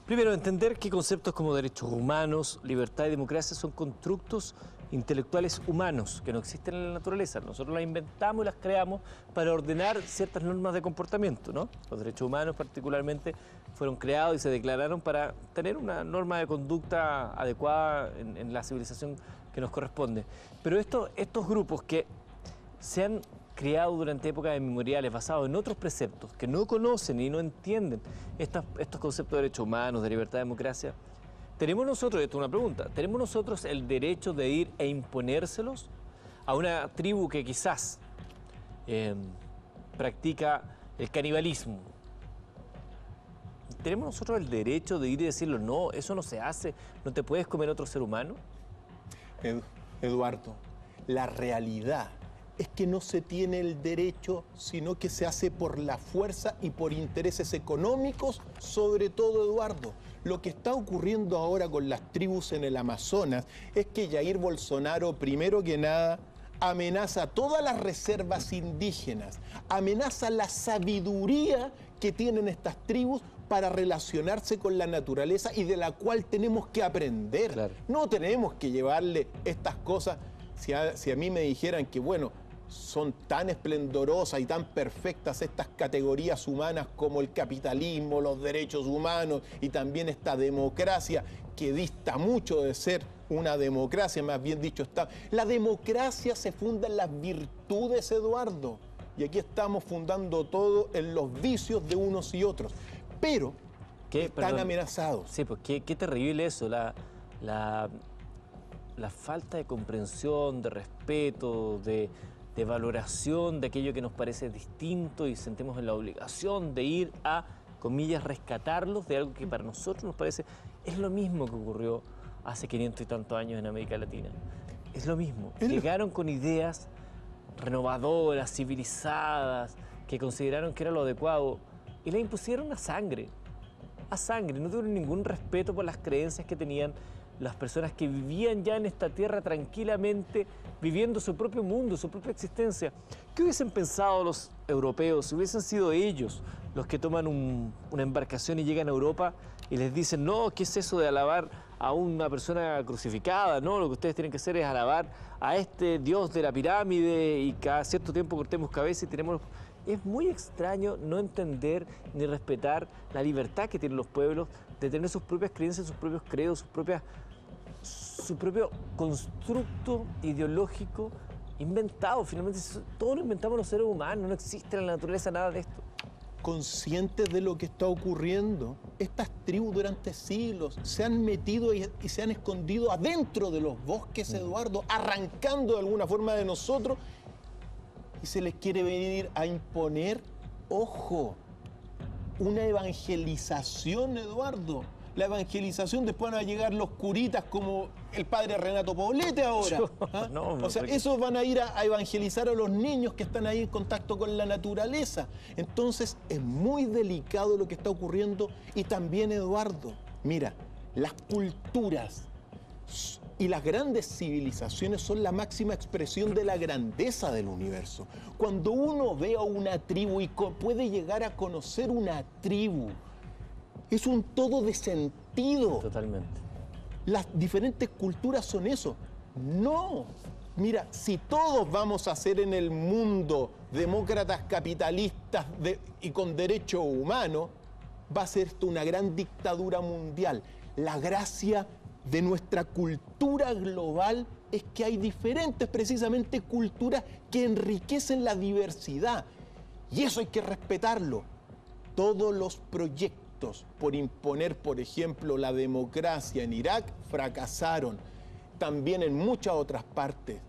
Primero, entender que conceptos como derechos humanos, libertad y democracia son constructos intelectuales humanos que no existen en la naturaleza. Nosotros las inventamos y las creamos para ordenar ciertas normas de comportamiento, ¿no? Los derechos humanos particularmente fueron creados y se declararon para tener una norma de conducta adecuada en la civilización que nos corresponde. Pero estos grupos que se han creado durante épocas inmemoriales basados en otros preceptos que no conocen y no entienden estos conceptos de derechos humanos, de libertad y democracia, ¿tenemos nosotros, esto es una pregunta, ¿tenemos nosotros el derecho de ir e imponérselos a una tribu que quizás practica el canibalismo? ¿Tenemos nosotros el derecho de ir y decirle, no, eso no se hace, no te puedes comer otro ser humano? Eduardo, la realidad es que no se tiene el derecho, sino que se hace por la fuerza y por intereses económicos, sobre todo, Eduardo. Lo que está ocurriendo ahora con las tribus en el Amazonas es que Jair Bolsonaro, primero que nada, amenaza todas las reservas indígenas, amenaza la sabiduría que tienen estas tribus para relacionarse con la naturaleza y de la cual tenemos que aprender. Claro. No tenemos que llevarle estas cosas. Si a mí me dijeran que, bueno, son tan esplendorosas y tan perfectas estas categorías humanas como el capitalismo, los derechos humanos y también esta democracia que dista mucho de ser una democracia, más bien dicho está. La democracia se funda en las virtudes, Eduardo, y aquí estamos fundando todo en los vicios de unos y otros, pero están amenazados. Sí, pues qué terrible eso, la falta de comprensión, de respeto, de valoración de aquello que nos parece distinto y sentimos en la obligación de ir a, comillas, rescatarlos de algo que para nosotros nos parece, es lo mismo que ocurrió hace 500 y tantos años en América Latina. Es lo mismo. Llegaron con ideas renovadoras, civilizadas, que consideraron que era lo adecuado y le impusieron a sangre. No tuvieron ningún respeto por las creencias que tenían las personas que vivían ya en esta tierra tranquilamente, viviendo su propio mundo, su propia existencia. ¿Qué hubiesen pensado los europeos si hubiesen sido ellos los que toman una embarcación y llegan a Europa y les dicen, no, ¿qué es eso de alabar a una persona crucificada? No, lo que ustedes tienen que hacer es alabar a este dios de la pirámide y cada cierto tiempo cortemos cabeza y tenemos... Es muy extraño no entender ni respetar la libertad que tienen los pueblos de tener sus propias creencias, sus propios credos, su propio constructo ideológico inventado. Finalmente, todo lo inventamos los seres humanos, no existe en la naturaleza nada de esto. Conscientes de lo que está ocurriendo, estas tribus durante siglos se han metido y se han escondido adentro de los bosques, Eduardo, arrancando de alguna forma de nosotros, y se les quiere venir a imponer, ojo, una evangelización, Eduardo. La evangelización, después van a llegar los curitas como el padre Renato Poblete ahora. ¿Ah? No, o sea, esos van a ir a evangelizar a los niños que están ahí en contacto con la naturaleza. Entonces, es muy delicado lo que está ocurriendo. Y también, Eduardo, mira, las culturas y las grandes civilizaciones son la máxima expresión de la grandeza del universo. Cuando uno ve a una tribu y puede llegar a conocer una tribu, es un todo de sentido. Totalmente. Las diferentes culturas son eso. No. Mira, si todos vamos a ser en el mundo demócratas capitalistas y con derechos humanos, va a ser esto una gran dictadura mundial. La gracia de nuestra cultura global es que hay diferentes, precisamente, culturas que enriquecen la diversidad. Y eso hay que respetarlo. Todos los proyectos por imponer, por ejemplo, la democracia en Irak fracasaron. También en muchas otras partes.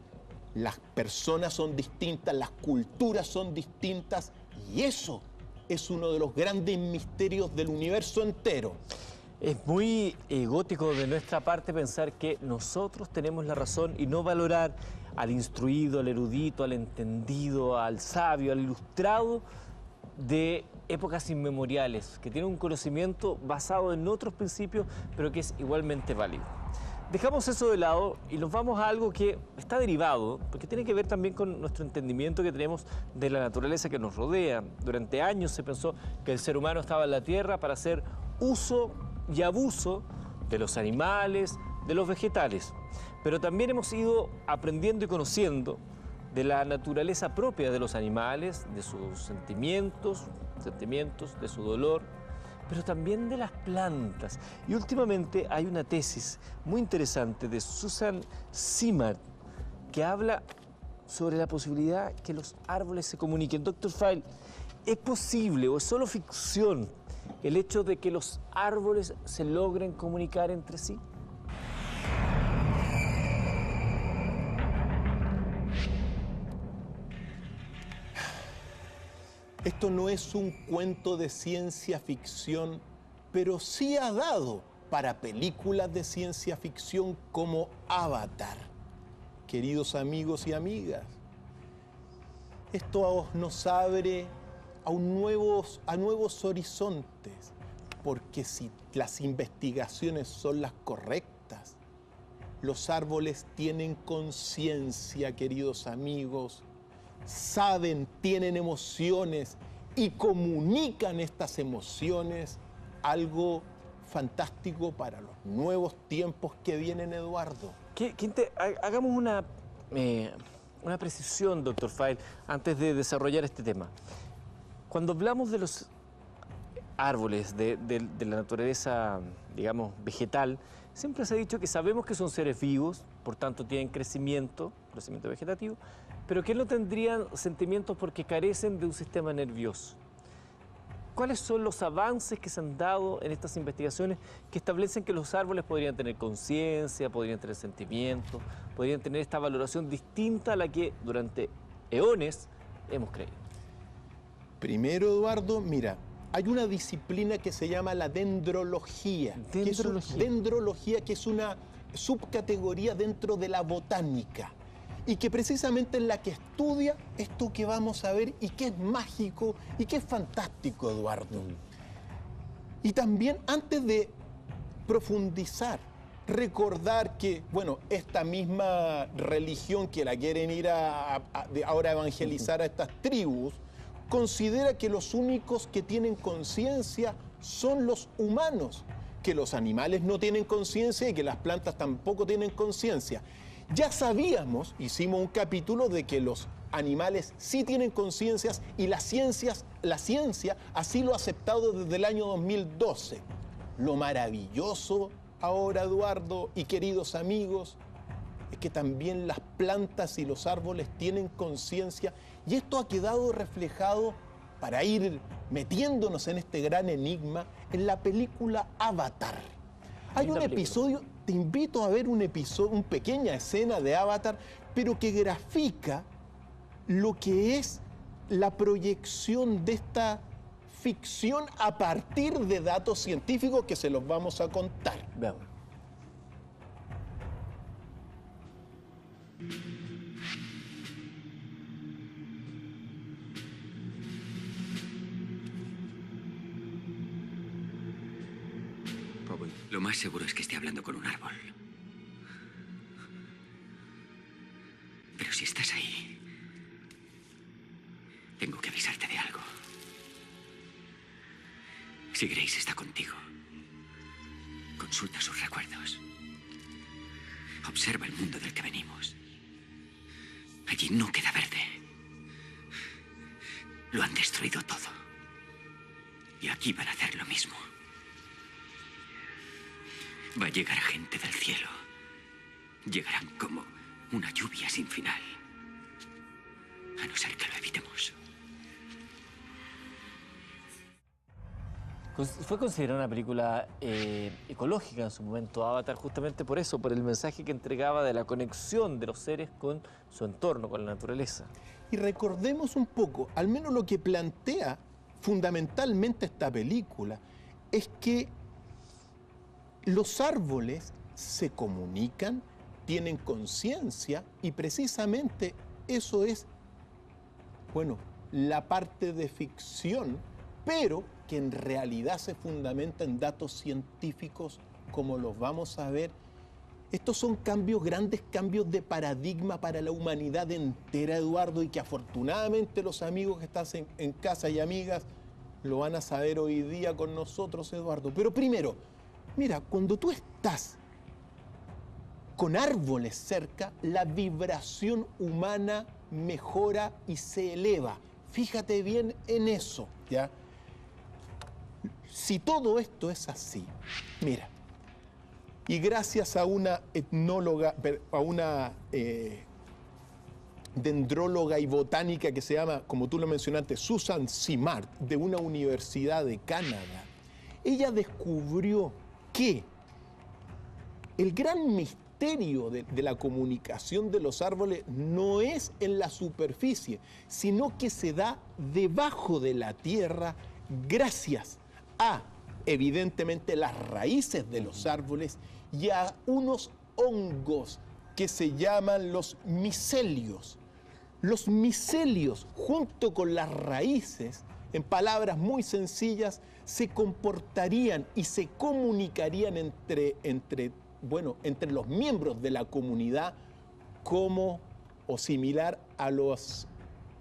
Las personas son distintas, las culturas son distintas, y eso es uno de los grandes misterios del universo entero. Es muy egótico de nuestra parte pensar que nosotros tenemos la razón y no valorar al instruido, al erudito, al entendido, al sabio, al ilustrado de épocas inmemoriales, que tiene un conocimiento basado en otros principios, pero que es igualmente válido. Dejamos eso de lado y nos vamos a algo que está derivado, porque tiene que ver también con nuestro entendimiento que tenemos de la naturaleza que nos rodea. Durante años se pensó que el ser humano estaba en la Tierra para hacer uso y abuso de los animales, de los vegetales. Pero también hemos ido aprendiendo y conociendo de la naturaleza propia de los animales, de sus sentimientos, de su dolor, pero también de las plantas. Y últimamente hay una tesis muy interesante de Susan Simard que habla sobre la posibilidad que los árboles se comuniquen. Dr. File, ¿es posible o es solo ficción el hecho de que los árboles se logren comunicar entre sí? Esto no es un cuento de ciencia ficción, pero sí ha dado para películas de ciencia ficción como Avatar. Queridos amigos y amigas, esto nos abre a nuevos horizontes, porque si las investigaciones son las correctas, los árboles tienen conciencia, queridos amigos, saben, tienen emociones y comunican estas emociones, algo fantástico para los nuevos tiempos que vienen, Eduardo. Hagamos una precisión, Dr. File, antes de desarrollar este tema. Cuando hablamos de los árboles, de la naturaleza, digamos, vegetal, siempre se ha dicho que sabemos que son seres vivos, por tanto tienen crecimiento vegetativo, pero que no tendrían sentimientos porque carecen de un sistema nervioso. ¿Cuáles son los avances que se han dado en estas investigaciones que establecen que los árboles podrían tener conciencia, podrían tener sentimientos, podrían tener esta valoración distinta a la que durante eones hemos creído? Primero, Eduardo, mira, hay una disciplina que se llama la dendrología. Dendrología, que es una subcategoría dentro de la botánica y que precisamente es la que estudia esto que vamos a ver y que es mágico y que es fantástico, Eduardo. Y también, antes de profundizar, recordar que, bueno, esta misma religión que la quieren ir ahora a evangelizar a estas tribus, considera que los únicos que tienen conciencia son los humanos, que los animales no tienen conciencia y que las plantas tampoco tienen conciencia. Ya sabíamos, hicimos un capítulo de que los animales sí tienen conciencias y la ciencia así lo ha aceptado desde el año 2012. Lo maravilloso ahora, Eduardo y queridos amigos, es que también las plantas y los árboles tienen conciencia y esto ha quedado reflejado, para ir metiéndonos en este gran enigma, en la película Avatar. Hay un episodio, te invito a ver un episodio, una pequeña escena de Avatar, pero que grafica lo que es la proyección de esta ficción a partir de datos científicos que se los vamos a contar. Veamos. Lo más seguro es que esté hablando con un árbol. Pero si estás ahí, tengo que avisarte de algo. Si Grace está contigo, consulta sus recuerdos. Observa el mundo del que venimos. Allí no queda verde. Lo han destruido todo. Y aquí van a hacer lo mismo. Va a llegar gente del cielo. Llegarán como una lluvia sin final. A no ser que lo evitemos. Fue considerada una película ecológica en su momento, Avatar, justamente por eso, por el mensaje que entregaba de la conexión de los seres con su entorno, con la naturaleza. Y recordemos un poco, al menos lo que plantea fundamentalmente esta película, es que los árboles se comunican, tienen conciencia y precisamente eso es, bueno, la parte de ficción, pero que en realidad se fundamenta en datos científicos como los vamos a ver. Estos son cambios, grandes cambios de paradigma para la humanidad entera, Eduardo, y que afortunadamente los amigos que están en casa y amigas lo van a saber hoy día con nosotros, Eduardo. Pero primero, mira, cuando tú estás con árboles cerca, la vibración humana mejora y se eleva. Fíjate bien en eso, ¿ya? Si todo esto es así, mira, y gracias a una etnóloga, a una dendróloga y botánica que se llama, como tú lo mencionaste, Susan Simard, de una universidad de Canadá, ella descubrió que el gran misterio de la comunicación de los árboles no es en la superficie, sino que se da debajo de la tierra gracias a, evidentemente, las raíces de los árboles y a unos hongos que se llaman los micelios. Los micelios, junto con las raíces, en palabras muy sencillas, se comportarían y se comunicarían entre los miembros de la comunidad como o similar a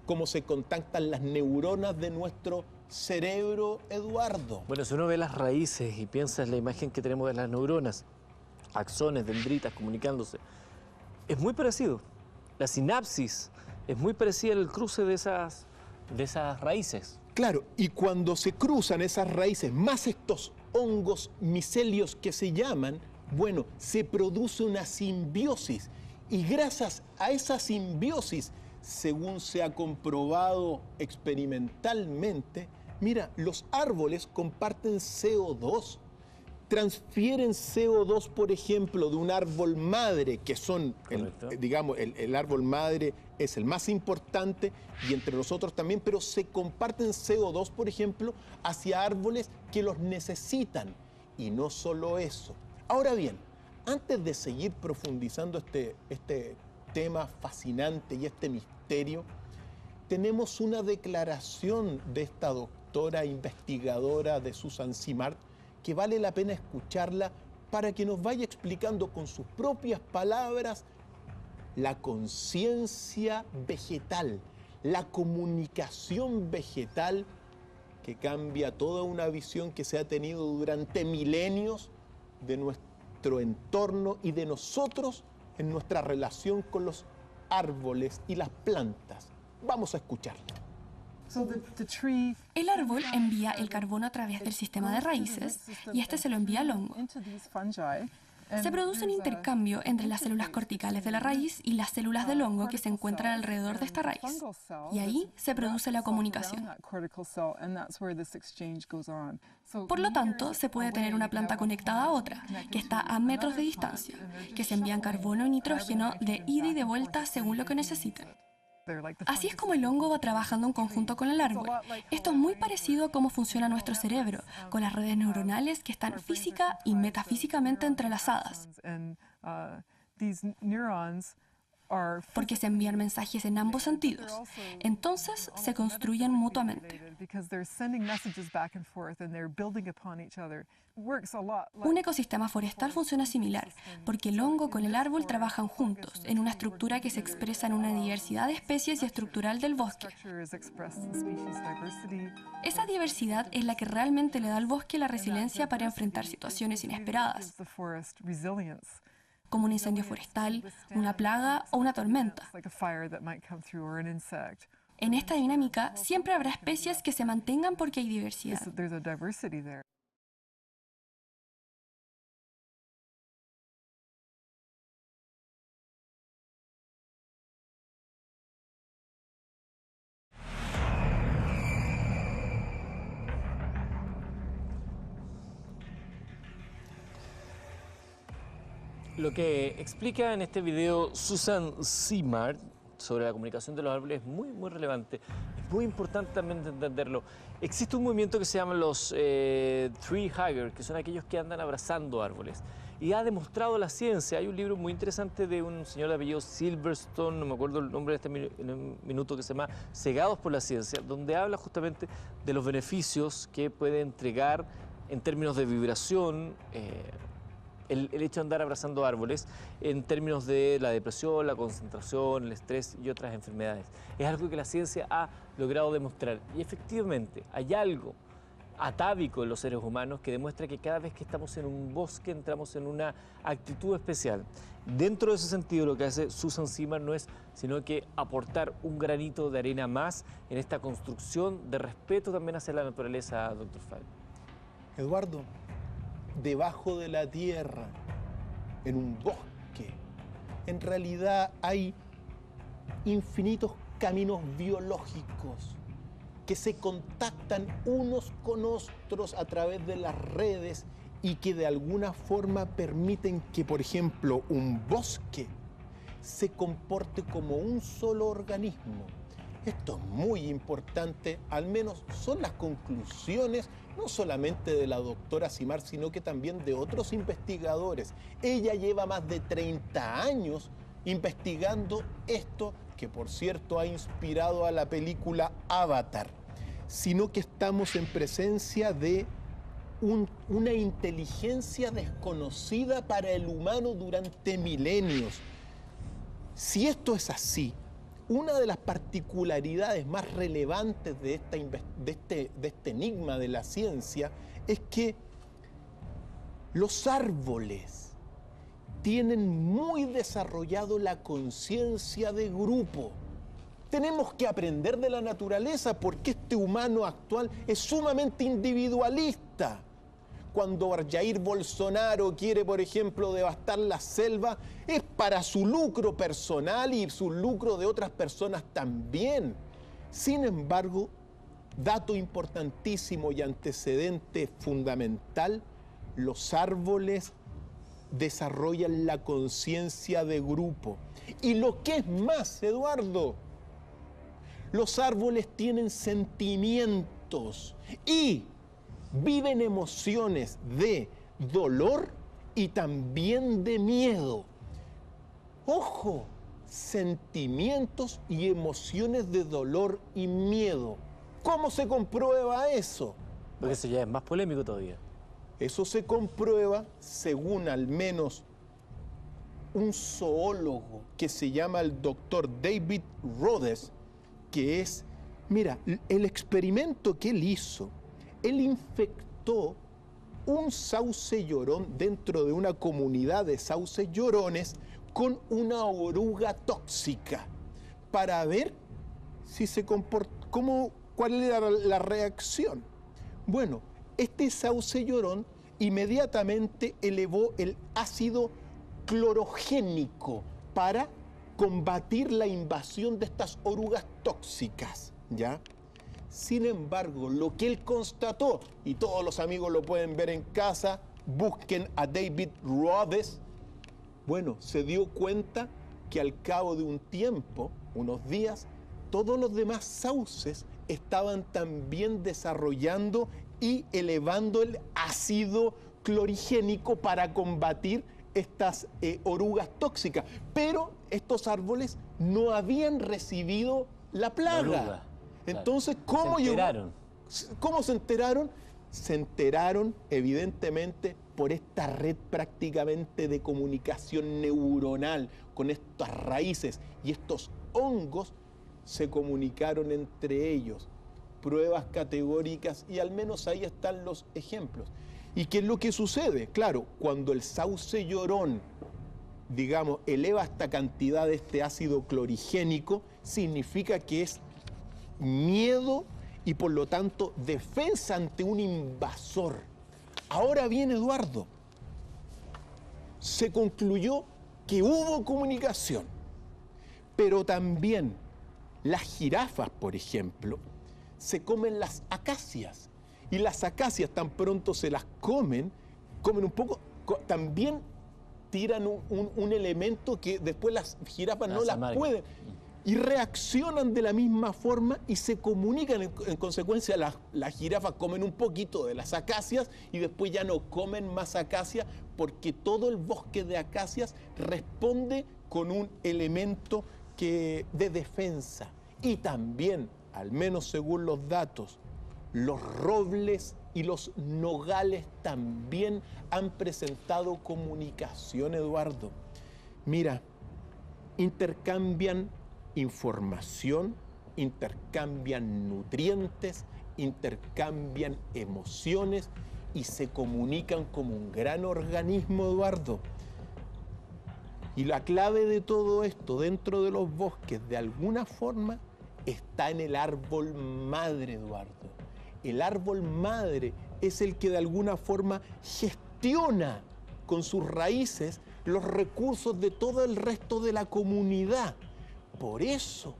cómo se contactan las neuronas de nuestro cerebro, Eduardo. Bueno, si uno ve las raíces y piensa en la imagen que tenemos de las neuronas, axones, dendritas comunicándose, es muy parecido. La sinapsis es muy parecida al cruce de esas raíces. Claro, y cuando se cruzan esas raíces, más estos hongos micelios que se llaman, bueno, se produce una simbiosis. Y gracias a esa simbiosis, según se ha comprobado experimentalmente, mira, los árboles comparten CO2, transfieren CO2, por ejemplo, de un árbol madre, que son, el árbol madre es el más importante y entre los otros también, pero se comparten CO2, por ejemplo, hacia árboles que los necesitan. Y no solo eso. Ahora bien, antes de seguir profundizando este tema fascinante y este misterio, tenemos una declaración de esta doctora investigadora de Susan Simard que vale la pena escucharla para que nos vaya explicando con sus propias palabras la conciencia vegetal, la comunicación vegetal que cambia toda una visión que se ha tenido durante milenios de nuestro entorno y de nosotros en nuestra relación con los árboles y las plantas. Vamos a escucharla. El árbol envía el carbono a través del sistema de raíces y este se lo envía al hongo. Se produce un intercambio entre las células corticales de la raíz y las células del hongo que se encuentran alrededor de esta raíz. Y ahí se produce la comunicación. Por lo tanto, se puede tener una planta conectada a otra, que está a metros de distancia, que se envían carbono y nitrógeno de ida y de vuelta según lo que necesiten. Así es como el hongo va trabajando en conjunto con el árbol. Esto es muy parecido a cómo funciona nuestro cerebro, con las redes neuronales que están física y metafísicamente entrelazadas. Porque se envían mensajes en ambos sentidos. Entonces se construyen mutuamente. Un ecosistema forestal funciona similar, porque el hongo con el árbol trabajan juntos, en una estructura que se expresa en una diversidad de especies y estructural del bosque. Esa diversidad es la que realmente le da al bosque la resiliencia para enfrentar situaciones inesperadas, como un incendio forestal, una plaga o una tormenta. En esta dinámica siempre habrá especies que se mantengan porque hay diversidad. Lo que explica en este video Susan Simard sobre la comunicación de los árboles es muy relevante. Es muy importante también entenderlo. Existe un movimiento que se llama los tree huggers, que son aquellos que andan abrazando árboles. Y ha demostrado la ciencia. Hay un libro muy interesante de un señor de apellido Silverstone, no me acuerdo el nombre de este minuto, que se llama Cegados por la Ciencia, donde habla justamente de los beneficios que puede entregar en términos de vibración, el hecho de andar abrazando árboles en términos de la depresión, la concentración, el estrés y otras enfermedades. Es algo que la ciencia ha logrado demostrar. Y efectivamente hay algo atávico en los seres humanos que demuestra que cada vez que estamos en un bosque entramos en una actitud especial. Dentro de ese sentido, lo que hace Susan Simard no es sino que aportar un granito de arena más en esta construcción de respeto también hacia la naturaleza, Dr. Fall. Eduardo, debajo de la tierra, en un bosque, en realidad hay infinitos caminos biológicos que se contactan unos con otros a través de las redes y que de alguna forma permiten que, por ejemplo, un bosque se comporte como un solo organismo. Esto es muy importante, al menos son las conclusiones no solamente de la doctora Simard, sino que también de otros investigadores. Ella lleva más de 30 años investigando esto, que por cierto ha inspirado a la película Avatar, sino que estamos en presencia de una inteligencia desconocida para el humano durante milenios. Si esto es así, una de las particularidades más relevantes de este enigma de la ciencia es que los árboles tienen muy desarrollado la conciencia de grupo. Tenemos que aprender de la naturaleza porque este humano actual es sumamente individualista. Cuando Jair Bolsonaro quiere, por ejemplo, devastar la selva, es para su lucro personal y su lucro de otras personas también. Sin embargo, dato importantísimo y antecedente fundamental, los árboles desarrollan la conciencia de grupo. Y lo que es más, Eduardo, los árboles tienen sentimientos y viven emociones de dolor y también de miedo. Ojo, sentimientos y emociones de dolor y miedo. ¿Cómo se comprueba eso? Porque eso ya es más polémico todavía. Eso se comprueba según al menos un zoólogo que se llama el doctor David Rhodes, que es, mira, el experimento que él hizo, él infectó un sauce llorón dentro de una comunidad de sauces llorones con una oruga tóxica para ver si se cuál era la reacción. Bueno, este sauce llorón inmediatamente elevó el ácido clorogénico para combatir la invasión de estas orugas tóxicas, ¿ya? Sin embargo, lo que él constató, y todos los amigos lo pueden ver en casa, busquen a David Rhodes, bueno, se dio cuenta que al cabo de un tiempo, unos días, todos los demás sauces estaban también desarrollando y elevando el ácido clorigénico para combatir estas orugas tóxicas. Pero estos árboles no habían recibido la plaga. Entonces, ¿cómo se enteraron? ¿Cómo se enteraron? Se enteraron, evidentemente, por esta red prácticamente de comunicación neuronal con estas raíces, y estos hongos se comunicaron entre ellos. Pruebas categóricas, y al menos ahí están los ejemplos. ¿Y qué es lo que sucede? Claro, cuando el sauce llorón, digamos, eleva esta cantidad de este ácido clorigénico, significa que es miedo y por lo tanto defensa ante un invasor. Ahora bien, Eduardo, se concluyó que hubo comunicación, pero también las jirafas, por ejemplo, se comen las acacias, y las acacias tan pronto se las comen un poco, también tiran un elemento que después las jirafas no las pueden, y reaccionan de la misma forma y se comunican. En consecuencia, las jirafas comen un poquito de las acacias y después ya no comen más acacias, porque todo el bosque de acacias responde con un elemento de defensa. Y también, al menos según los datos, los robles y los nogales también han presentado comunicación, Eduardo. Mira, intercambian información, intercambian nutrientes, intercambian emociones y se comunican como un gran organismo, Eduardo. Y la clave de todo esto dentro de los bosques, de alguna forma, está en el árbol madre, Eduardo. El árbol madre es el que de alguna forma gestiona con sus raíces los recursos de todo el resto de la comunidad. Por eso,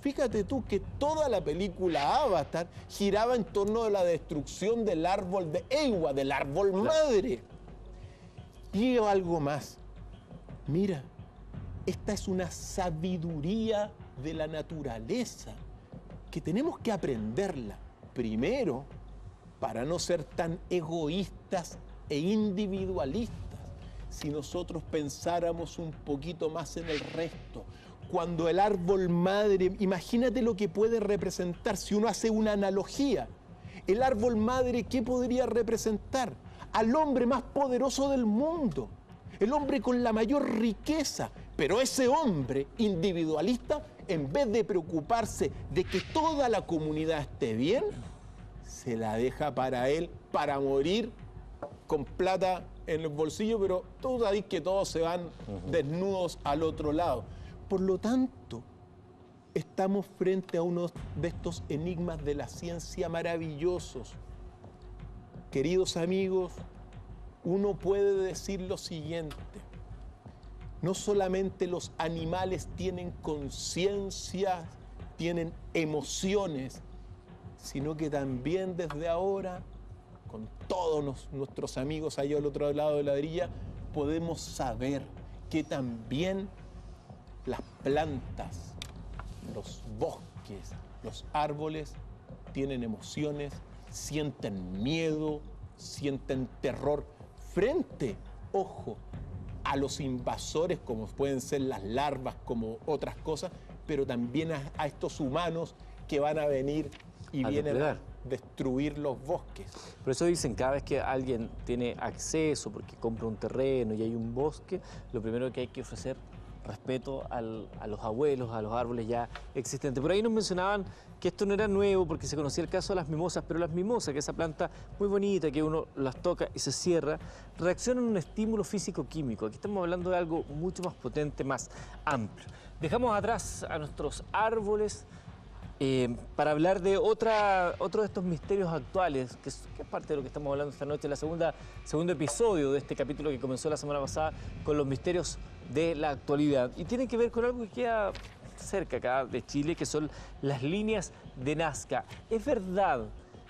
fíjate tú que toda la película Avatar giraba en torno de la destrucción del árbol de Eywa, del árbol madre. Y algo más. Mira, esta es una sabiduría de la naturaleza que tenemos que aprenderla. Primero, para no ser tan egoístas e individualistas. Si nosotros pensáramos un poquito más en el resto, cuando el árbol madre, imagínate lo que puede representar si uno hace una analogía. El árbol madre, ¿qué podría representar? Al hombre más poderoso del mundo, el hombre con la mayor riqueza, pero ese hombre individualista, en vez de preocuparse de que toda la comunidad esté bien, se la deja para él, para morir con plata en el bolsillo, pero tú sabes que todos se van desnudos al otro lado. Por lo tanto, estamos frente a uno de estos enigmas de la ciencia maravillosos. Queridos amigos, uno puede decir lo siguiente: no solamente los animales tienen conciencia, tienen emociones, sino que también desde ahora, con todos nuestros amigos allá al otro lado de la grilla, podemos saber que también las plantas, los bosques, los árboles tienen emociones, sienten miedo, sienten terror frente, ojo, a los invasores, como pueden ser las larvas, como otras cosas, pero también a estos humanos que van a venir y vienen a destruir los bosques. Por eso dicen, cada vez que alguien tiene acceso, porque compra un terreno y hay un bosque, lo primero que hay que ofrecer respeto a los abuelos, a los árboles ya existentes. Por ahí nos mencionaban que esto no era nuevo porque se conocía el caso de las mimosas, pero las mimosas, que es esa planta muy bonita que uno las toca y se cierra, reaccionan a un estímulo físico-químico. Aquí estamos hablando de algo mucho más potente, más amplio. Dejamos atrás a nuestros árboles para hablar de otro de estos misterios actuales, que es parte de lo que estamos hablando esta noche, segundo episodio de este capítulo que comenzó la semana pasada con los misterios de la actualidad. Y tiene que ver con algo que queda cerca acá de Chile, que son las líneas de Nazca. ¿Es verdad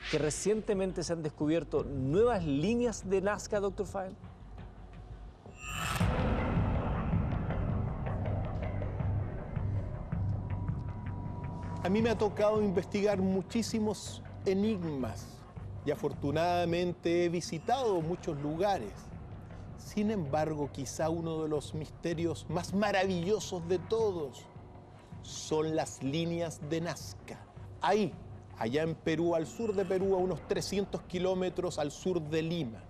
que recientemente se han descubierto nuevas líneas de Nazca, Dr. File? A mí me ha tocado investigar muchísimos enigmas y afortunadamente he visitado muchos lugares. Sin embargo, quizá uno de los misterios más maravillosos de todos son las líneas de Nazca. Ahí, allá en Perú, al sur de Perú, a unos 300 kilómetros al sur de Lima.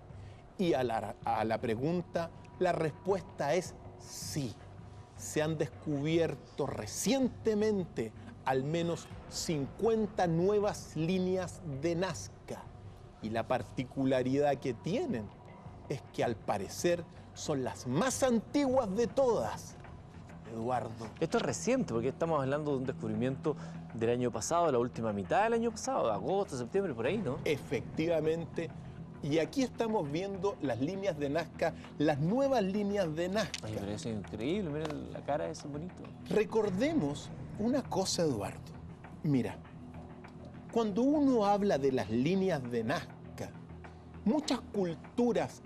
Y a la pregunta, la respuesta es sí. Se han descubierto recientemente al menos 50 nuevas líneas de Nazca. Y la particularidad que tienen es que al parecer son las más antiguas de todas. Eduardo. Esto es reciente, porque estamos hablando de un descubrimiento del año pasado, de la última mitad del año pasado, de agosto, septiembre, por ahí, ¿no? Efectivamente. Y aquí estamos viendo las líneas de Nazca, las nuevas líneas de Nazca. Ay, pero eso es increíble, miren la cara de ese bonito. Recordemos una cosa, Eduardo. Mira, cuando uno habla de las líneas de Nazca, muchas culturas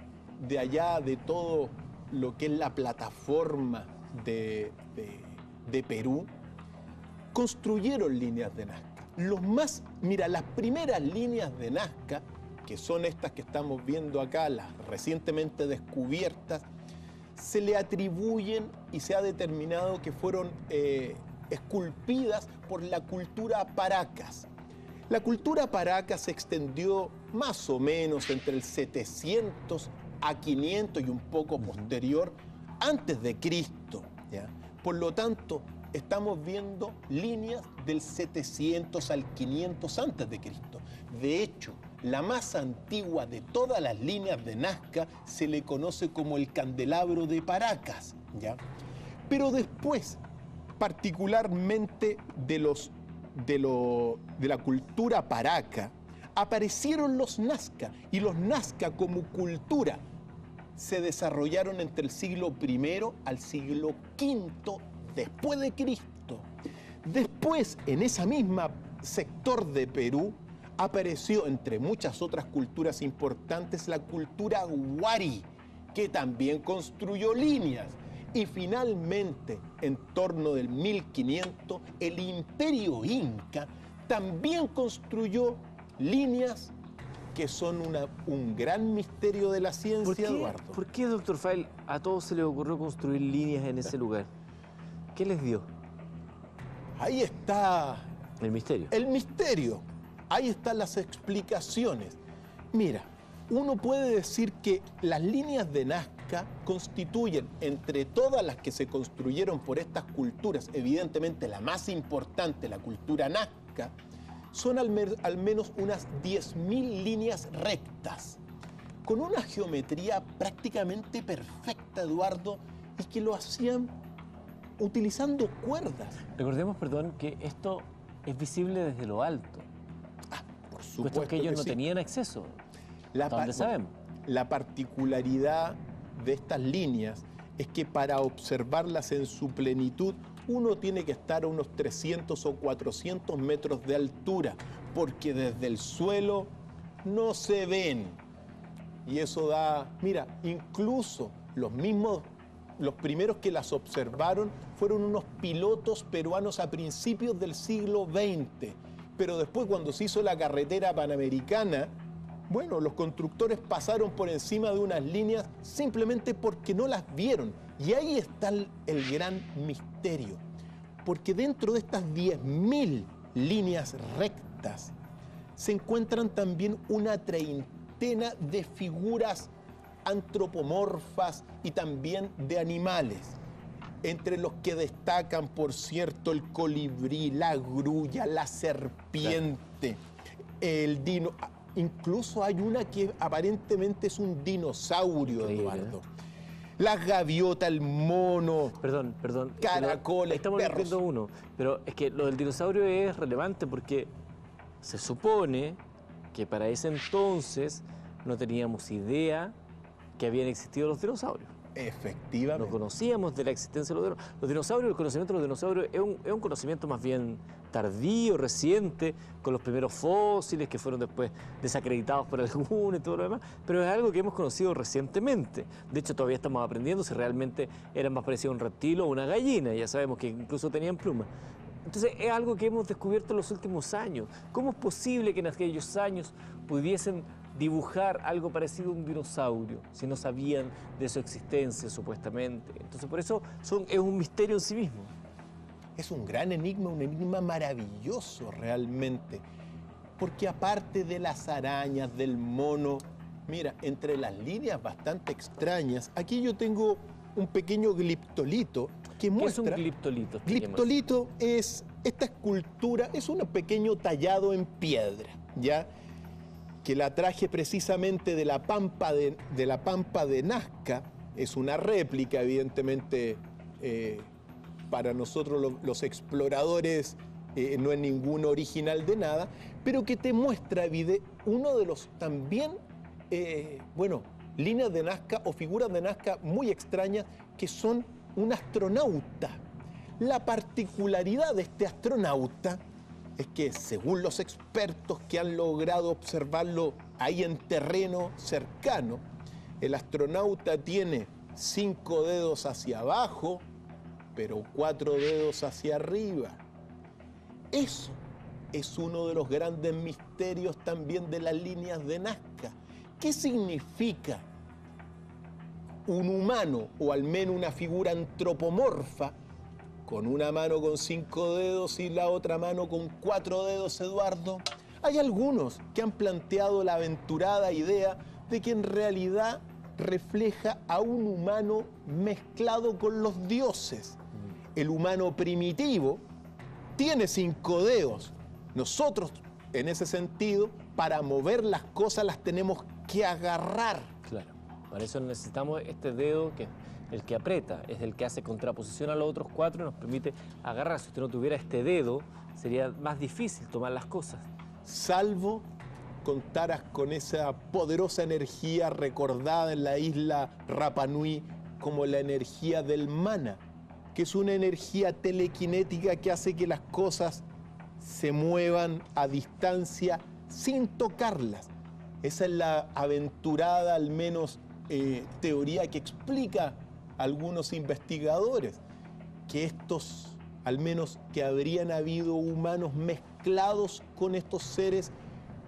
de allá, de todo lo que es la plataforma de Perú, construyeron líneas de Nazca. Mira, las primeras líneas de Nazca, que son estas que estamos viendo acá, las recientemente descubiertas, se le atribuyen y se ha determinado que fueron esculpidas por la cultura Paracas. La cultura Paracas se extendió más o menos entre el 700 a 500 y un poco posterior, antes de Cristo, ¿ya? Por lo tanto, estamos viendo líneas del 700 al 500 antes de Cristo. De hecho, la más antigua de todas las líneas de Nazca se le conoce como el candelabro de Paracas, ¿ya? Pero después, particularmente de la cultura Paraca, aparecieron los Nazca, y los Nazca como cultura se desarrollaron entre el siglo I al siglo V después de Cristo. Después, en esa misma sector de Perú, apareció, entre muchas otras culturas importantes, la cultura Huari, que también construyó líneas. Y finalmente, en torno del 1500, el Imperio Inca también construyó líneas que son un gran misterio de la ciencia, Eduardo. ¿Por qué, Dr. File, a todos se les ocurrió construir líneas en ese lugar? ¿Qué les dio? Ahí está el misterio. El misterio. Ahí están las explicaciones. Mira, uno puede decir que las líneas de Nazca constituyen, entre todas las que se construyeron por estas culturas, evidentemente la más importante, la cultura Nazca, son al menos unas 10.000 líneas rectas, con una geometría prácticamente perfecta, Eduardo, y que lo hacían utilizando cuerdas. Recordemos, perdón, que esto es visible desde lo alto. Por supuesto que ellos no sí. tenían acceso, hasta donde sabemos. La particularidad de estas líneas es que para observarlas en su plenitud, uno tiene que estar a unos 300 o 400 metros de altura, porque desde el suelo no se ven. Y eso da, mira, incluso los primeros que las observaron fueron unos pilotos peruanos a principios del siglo XX. Pero después, cuando se hizo la carretera panamericana, bueno, los constructores pasaron por encima de unas líneas simplemente porque no las vieron. Y ahí está el gran misterio. Porque dentro de estas 10.000 líneas rectas se encuentran también una treintena de figuras antropomorfas y también de animales. entre los que destacan, por cierto, el colibrí, la grulla, la serpiente, el dino. Incluso hay una que aparentemente es un dinosaurio, Increíble, Eduardo. Las gaviotas, el mono, Perdón. caracoles, estamos perros. viendo uno, pero es que lo del dinosaurio es relevante porque se supone que para ese entonces no teníamos idea que habían existido los dinosaurios. No Efectivamente. conocíamos de la existencia de los dinosaurios. El conocimiento de los dinosaurios es un conocimiento más bien tardío, reciente, con los primeros fósiles que fueron después desacreditados por algunos y todo lo demás, pero es algo que hemos conocido recientemente. De hecho, todavía estamos aprendiendo si realmente eran más parecidos a un reptil o una gallina. Ya sabemos que incluso tenían plumas. Entonces, es algo que hemos descubierto en los últimos años. ¿Cómo es posible que en aquellos años pudiesen dibujar algo parecido a un dinosaurio si no sabían de su existencia, supuestamente? Entonces, por eso es un misterio en sí mismo. Es un gran enigma, un enigma maravilloso realmente. Porque aparte de las arañas, del mono, mira, entre las líneas bastante extrañas, aquí yo tengo un pequeño gliptolito que muestra... ¿Qué es un gliptolito? Gliptolito es esta escultura, es un pequeño tallado en piedra, ¿ya? Que la traje precisamente de la pampa de Nazca. Es una réplica, evidentemente, para nosotros los exploradores no es ningún original de nada, pero que te muestra uno de los también, líneas de Nazca o figuras de Nazca muy extrañas, que son un astronauta. La particularidad de este astronauta es que, según los expertos que han logrado observarlo ahí en terreno cercano, el astronauta tiene 5 dedos hacia abajo, pero 4 dedos hacia arriba. Eso es uno de los grandes misterios también de las líneas de Nazca. ¿Qué significa un humano, o al menos una figura antropomorfa, con una mano con 5 dedos y la otra mano con 4 dedos, Eduardo? Hay algunos que han planteado la aventurada idea de que en realidad refleja a un humano mezclado con los dioses. El humano primitivo tiene 5 dedos. Nosotros, en ese sentido, para mover las cosas las tenemos que agarrar. Claro, para eso necesitamos este dedo que el que aprieta, es el que hace contraposición a los otros 4 y nos permite agarrar. Si usted no tuviera este dedo, sería más difícil tomar las cosas. Salvo contaras con esa poderosa energía recordada en la isla Rapa Nui como la energía del mana, que es una energía telequinética que hace que las cosas se muevan a distancia sin tocarlas. Esa es la aventurada, al menos, teoría que explica algunos investigadores, que estos, al menos que habrían habido humanos mezclados con estos seres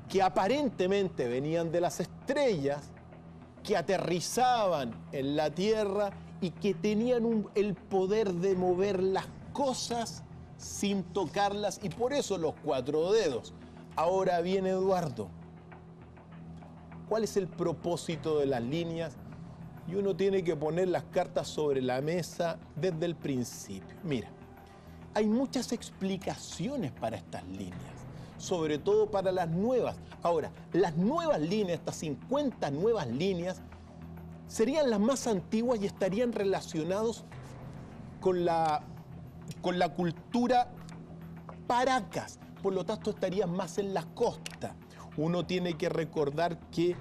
que aparentemente venían de las estrellas, que aterrizaban en la Tierra y que tenían el poder de mover las cosas sin tocarlas, y por eso los 4 dedos. Ahora bien, Eduardo, ¿cuál es el propósito de las líneas? Y uno tiene que poner las cartas sobre la mesa desde el principio. Mira, hay muchas explicaciones para estas líneas, sobre todo para las nuevas. Ahora, las nuevas líneas, estas 50 nuevas líneas, serían las más antiguas y estarían relacionados con la cultura paracas. Por lo tanto, estarían más en la costa. Uno tiene que recordar que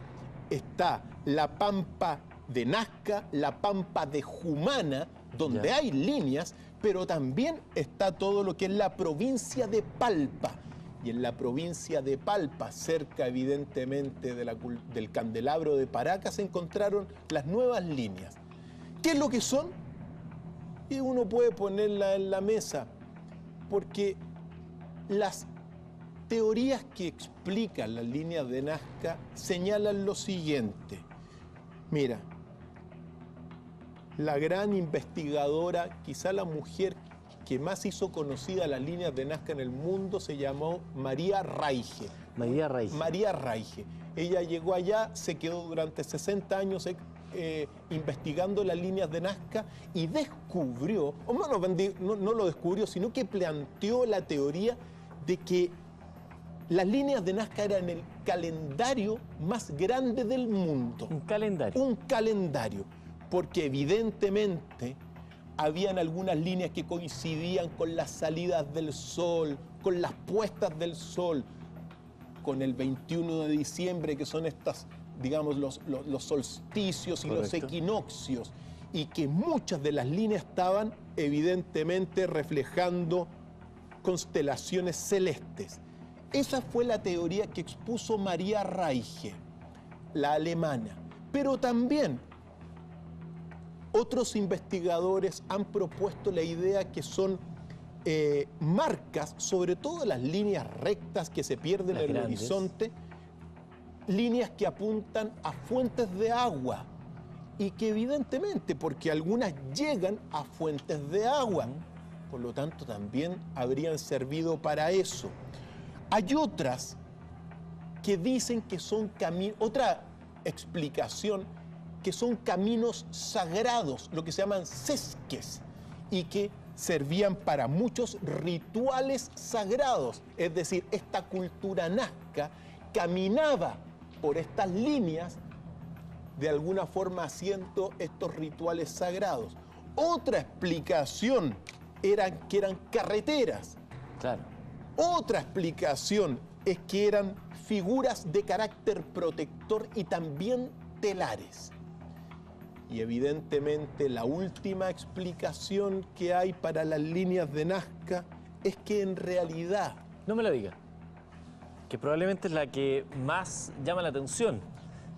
está la pampa de Nazca, la pampa de Jumana, donde hay líneas, pero también está todo lo que es la provincia de Palpa. Y en la provincia de Palpa, cerca evidentemente del candelabro de Paracas, se encontraron las nuevas líneas. ¿Qué es lo que son? Y uno puede ponerla en la mesa, porque las teorías que explican las líneas de Nazca señalan lo siguiente. Mira, la gran investigadora, quizá la mujer que más hizo conocida las líneas de Nazca en el mundo, se llamó María Reige. María Reige. María Reige. Ella llegó allá, se quedó durante 60 años investigando las líneas de Nazca y descubrió, o no lo descubrió, sino que planteó la teoría de que las líneas de Nazca eran el calendario más grande del mundo. Un calendario. Un calendario, porque evidentemente habían algunas líneas que coincidían con las salidas del sol, con las puestas del sol, con el 21 de diciembre, que son estas, digamos, los solsticios y los equinoccios, y que muchas de las líneas estaban evidentemente reflejando constelaciones celestes. Esa fue la teoría que expuso María Reiche, la alemana. Pero también otros investigadores han propuesto la idea que son marcas, sobre todo las líneas rectas que se pierden en el horizonte, líneas que apuntan a fuentes de agua y que evidentemente, porque algunas llegan a fuentes de agua, por lo tanto también habrían servido para eso. Hay otras que dicen que son caminos, otra explicación, que son caminos sagrados, lo que se llaman sesques, y que servían para muchos rituales sagrados. Es decir, esta cultura nazca caminaba por estas líneas, de alguna forma haciendo estos rituales sagrados. Otra explicación era que eran carreteras. Claro. Otra explicación es que eran figuras de carácter protector y también telares. Y evidentemente la última explicación que hay para las líneas de Nazca es que en realidad... No me lo diga. Que probablemente es la que más llama la atención,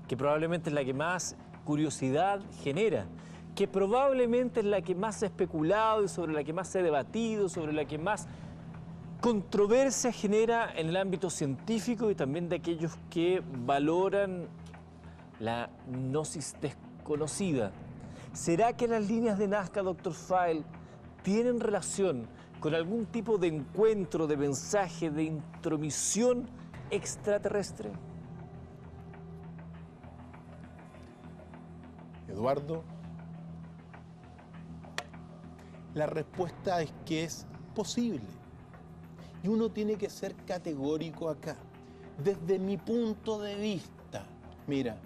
que probablemente es la que más curiosidad genera, que probablemente es la que más se ha especulado y sobre la que más se ha debatido, sobre la que más controversia genera en el ámbito científico y también de aquellos que valoran la gnosis desconocida. ¿Será que las líneas de Nazca, Dr. File, tienen relación con algún tipo de encuentro, de mensaje, de intromisión extraterrestre? Eduardo, la respuesta es que es posible. Y uno tiene que ser categórico acá. Desde mi punto de vista, mira,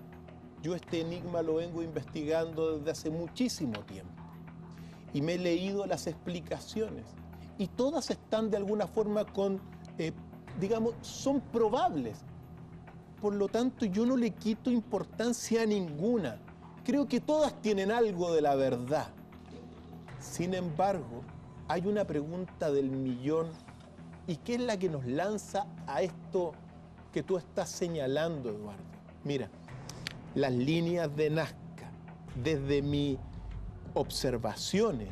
yo este enigma lo vengo investigando desde hace muchísimo tiempo. Y me he leído las explicaciones. Y todas están de alguna forma digamos, son probables. Por lo tanto, yo no le quito importancia a ninguna. Creo que todas tienen algo de la verdad. Sin embargo, hay una pregunta del millón, y que es la que nos lanza a esto que tú estás señalando, Eduardo. Mira, las líneas de Nazca, desde mis observaciones,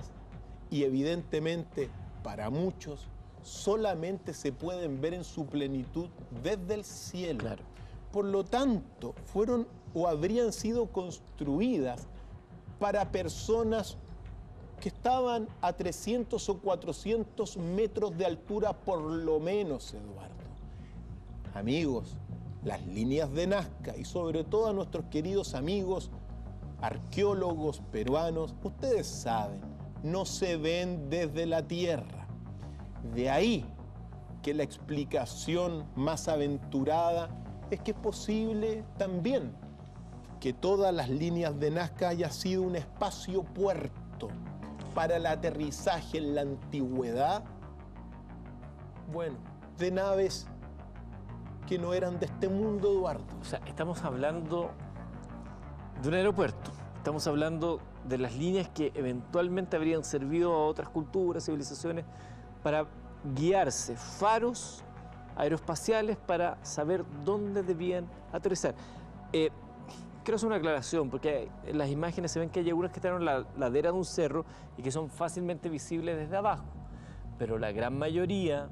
y evidentemente para muchos, solamente se pueden ver en su plenitud desde el cielo. Claro. Por lo tanto, fueron o habrían sido construidas para personas que estaban a 300 o 400 metros de altura por lo menos, Eduardo. Amigos, las líneas de Nazca y sobre todo a nuestros queridos amigos arqueólogos peruanos, ustedes saben, no se ven desde la Tierra. De ahí que la explicación más aventurada es que es posible también que todas las líneas de Nazca haya sido un espacio puerto para el aterrizaje en la antigüedad, bueno, de naves que no eran de este mundo, Eduardo. O sea, estamos hablando de un aeropuerto, estamos hablando de las líneas que eventualmente habrían servido a otras culturas, civilizaciones, para guiarse, faros aeroespaciales para saber dónde debían aterrizar. Quiero hacer una aclaración, porque en las imágenes se ven que hay algunas que están en la ladera de un cerro y que son fácilmente visibles desde abajo, pero la gran mayoría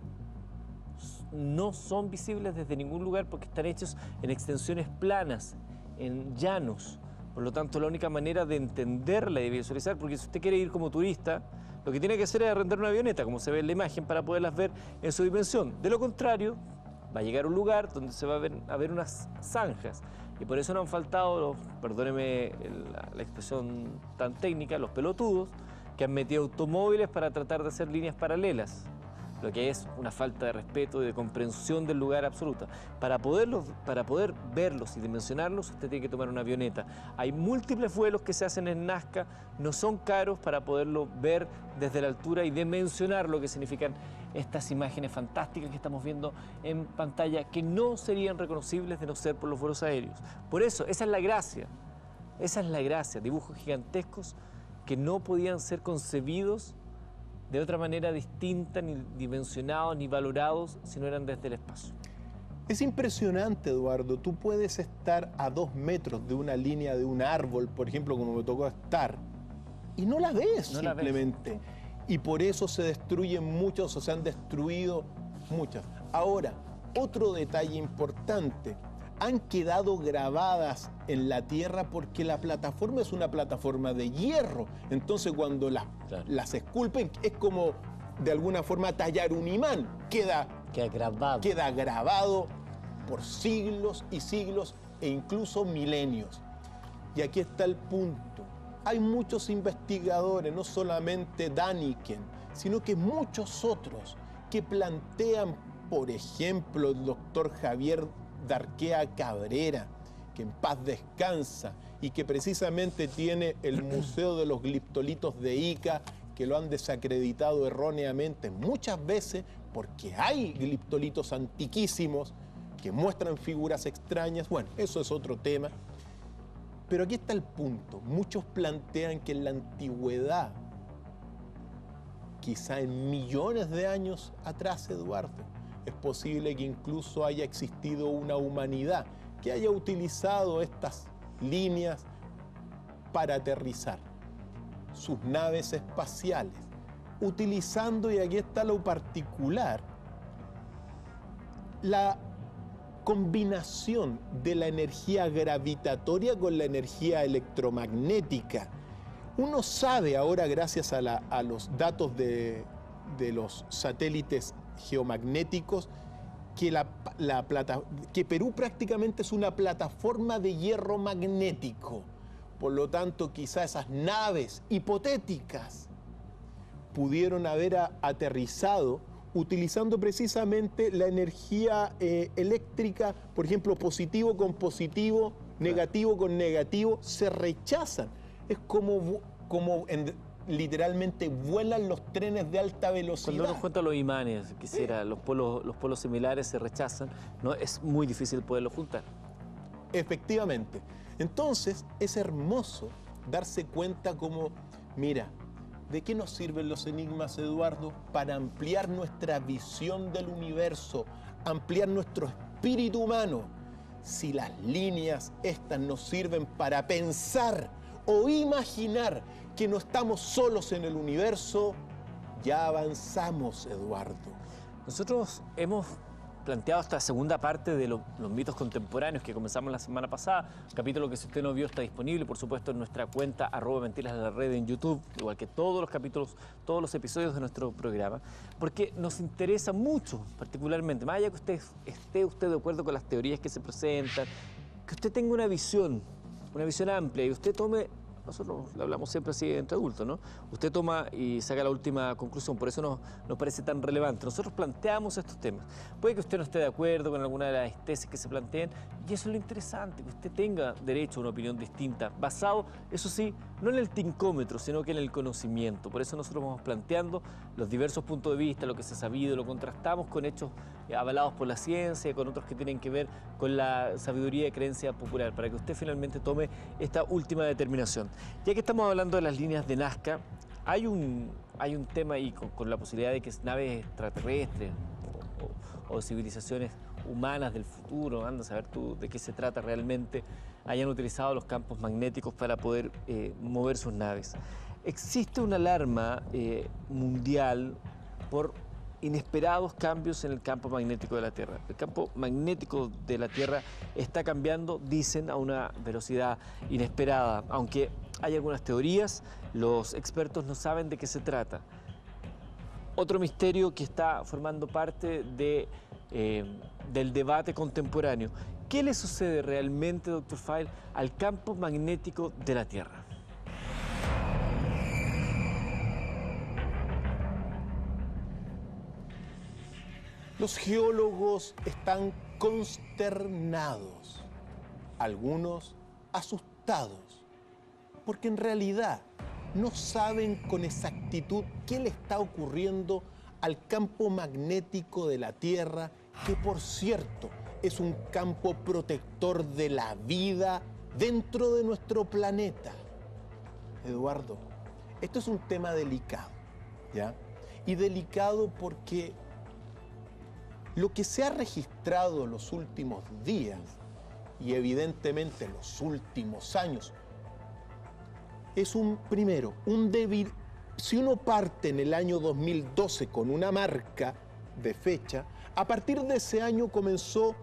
no son visibles desde ningún lugar porque están hechos en extensiones planas, en llanos. Por lo tanto, la única manera de entenderla y de visualizar, porque si usted quiere ir como turista, lo que tiene que hacer es arrendar una avioneta, como se ve en la imagen, para poderlas ver en su dimensión. De lo contrario, va a llegar a un lugar donde se va a ver unas zanjas. Y por eso nos han faltado, perdóneme la expresión tan técnica, los pelotudos, que han metido automóviles para tratar de hacer líneas paralelas, lo que es una falta de respeto y de comprensión del lugar absoluta. Para poder verlos y dimensionarlos, usted tiene que tomar una avioneta. Hay múltiples vuelos que se hacen en Nazca, no son caros para poderlo ver desde la altura y dimensionar lo que significan estas imágenes fantásticas que estamos viendo en pantalla, que no serían reconocibles de no ser por los vuelos aéreos. Por eso, esa es la gracia, dibujos gigantescos que no podían ser concebidos de otra manera distinta, ni dimensionados, ni valorados, si no eran desde el espacio. Es impresionante, Eduardo. Tú puedes estar a 2 metros de una línea de un árbol, por ejemplo, como me tocó estar, y no la ves simplemente. Y por eso se destruyen muchos, o se han destruido muchas. Ahora, otro detalle importante. Han quedado grabadas en la tierra porque la plataforma es una plataforma de hierro. Entonces cuando las esculpen es como de alguna forma tallar un imán. Queda grabado por siglos y siglos e incluso milenios. Y aquí está el punto. Hay muchos investigadores, no solamente Däniken, sino que muchos otros que plantean, por ejemplo, el doctor Javier Darquea Cabrera, que en paz descansa y que precisamente tiene el Museo de los Gliptolitos de Ica, que lo han desacreditado erróneamente muchas veces porque hay gliptolitos antiquísimos que muestran figuras extrañas. Bueno, eso es otro tema. Pero aquí está el punto. Muchos plantean que en la antigüedad, quizá en millones de años atrás, Eduardo, es posible que incluso haya existido una humanidad que haya utilizado estas líneas para aterrizar sus naves espaciales, utilizando, y aquí está lo particular, la combinación de la energía gravitatoria con la energía electromagnética. Uno sabe ahora, gracias a los datos de los satélites geomagnéticos, que Perú prácticamente es una plataforma de hierro magnético. Por lo tanto, quizá esas naves hipotéticas pudieron haber aterrizado utilizando precisamente la energía eléctrica, por ejemplo, positivo con positivo, negativo con negativo, se rechazan. Es como literalmente vuelan los trenes de alta velocidad. Cuando uno cuenta los imanes, los polos similares se rechazan, ¿no? Es muy difícil poderlos juntar. Efectivamente. Entonces, es hermoso darse cuenta como, mira, ¿de qué nos sirven los enigmas, Eduardo? Para ampliar nuestra visión del universo, ampliar nuestro espíritu humano. Si las líneas estas nos sirven para pensar o imaginar que no estamos solos en el universo, ya avanzamos, Eduardo. Nosotros hemos planteado esta segunda parte de los mitos contemporáneos que comenzamos la semana pasada, un capítulo que si usted no vio está disponible, por supuesto, en nuestra cuenta @mentiras de la red en YouTube, igual que todos los capítulos, todos los episodios de nuestro programa, porque nos interesa mucho, particularmente, más allá que esté de acuerdo con las teorías que se presentan, que usted tenga una visión amplia y usted tome. Nosotros lo hablamos siempre así entre adultos, ¿no? Usted toma y saca la última conclusión, por eso nos parece tan relevante. Nosotros planteamos estos temas. Puede que usted no esté de acuerdo con alguna de las tesis que se planteen, y eso es lo interesante, que usted tenga derecho a una opinión distinta, basado, eso sí, no en el tincómetro, sino que en el conocimiento. Por eso nosotros vamos planteando los diversos puntos de vista, lo que se ha sabido, lo contrastamos con hechos avalados por la ciencia, con otros que tienen que ver con la sabiduría y creencia popular, para que usted finalmente tome esta última determinación. Ya que estamos hablando de las líneas de Nazca, hay un tema ahí con la posibilidad de que naves extraterrestres o civilizaciones humanas del futuro, anda a saber tú de qué se trata realmente, hayan utilizado los campos magnéticos para poder mover sus naves. Existe una alarma mundial por inesperados cambios en el campo magnético de la Tierra. El campo magnético de la Tierra está cambiando, dicen, a una velocidad inesperada. Aunque hay algunas teorías, los expertos no saben de qué se trata. Otro misterio que está formando parte de del debate contemporáneo. ¿Qué le sucede realmente, Dr. File, al campo magnético de la Tierra? Los geólogos están consternados, algunos asustados, porque en realidad no saben con exactitud qué le está ocurriendo al campo magnético de la Tierra, que por cierto es un campo protector de la vida dentro de nuestro planeta. Eduardo, esto es un tema delicado, ¿ya? Y delicado porque lo que se ha registrado en los últimos días y evidentemente en los últimos años es si uno parte en el año 2012 con una marca de fecha, a partir de ese año comenzó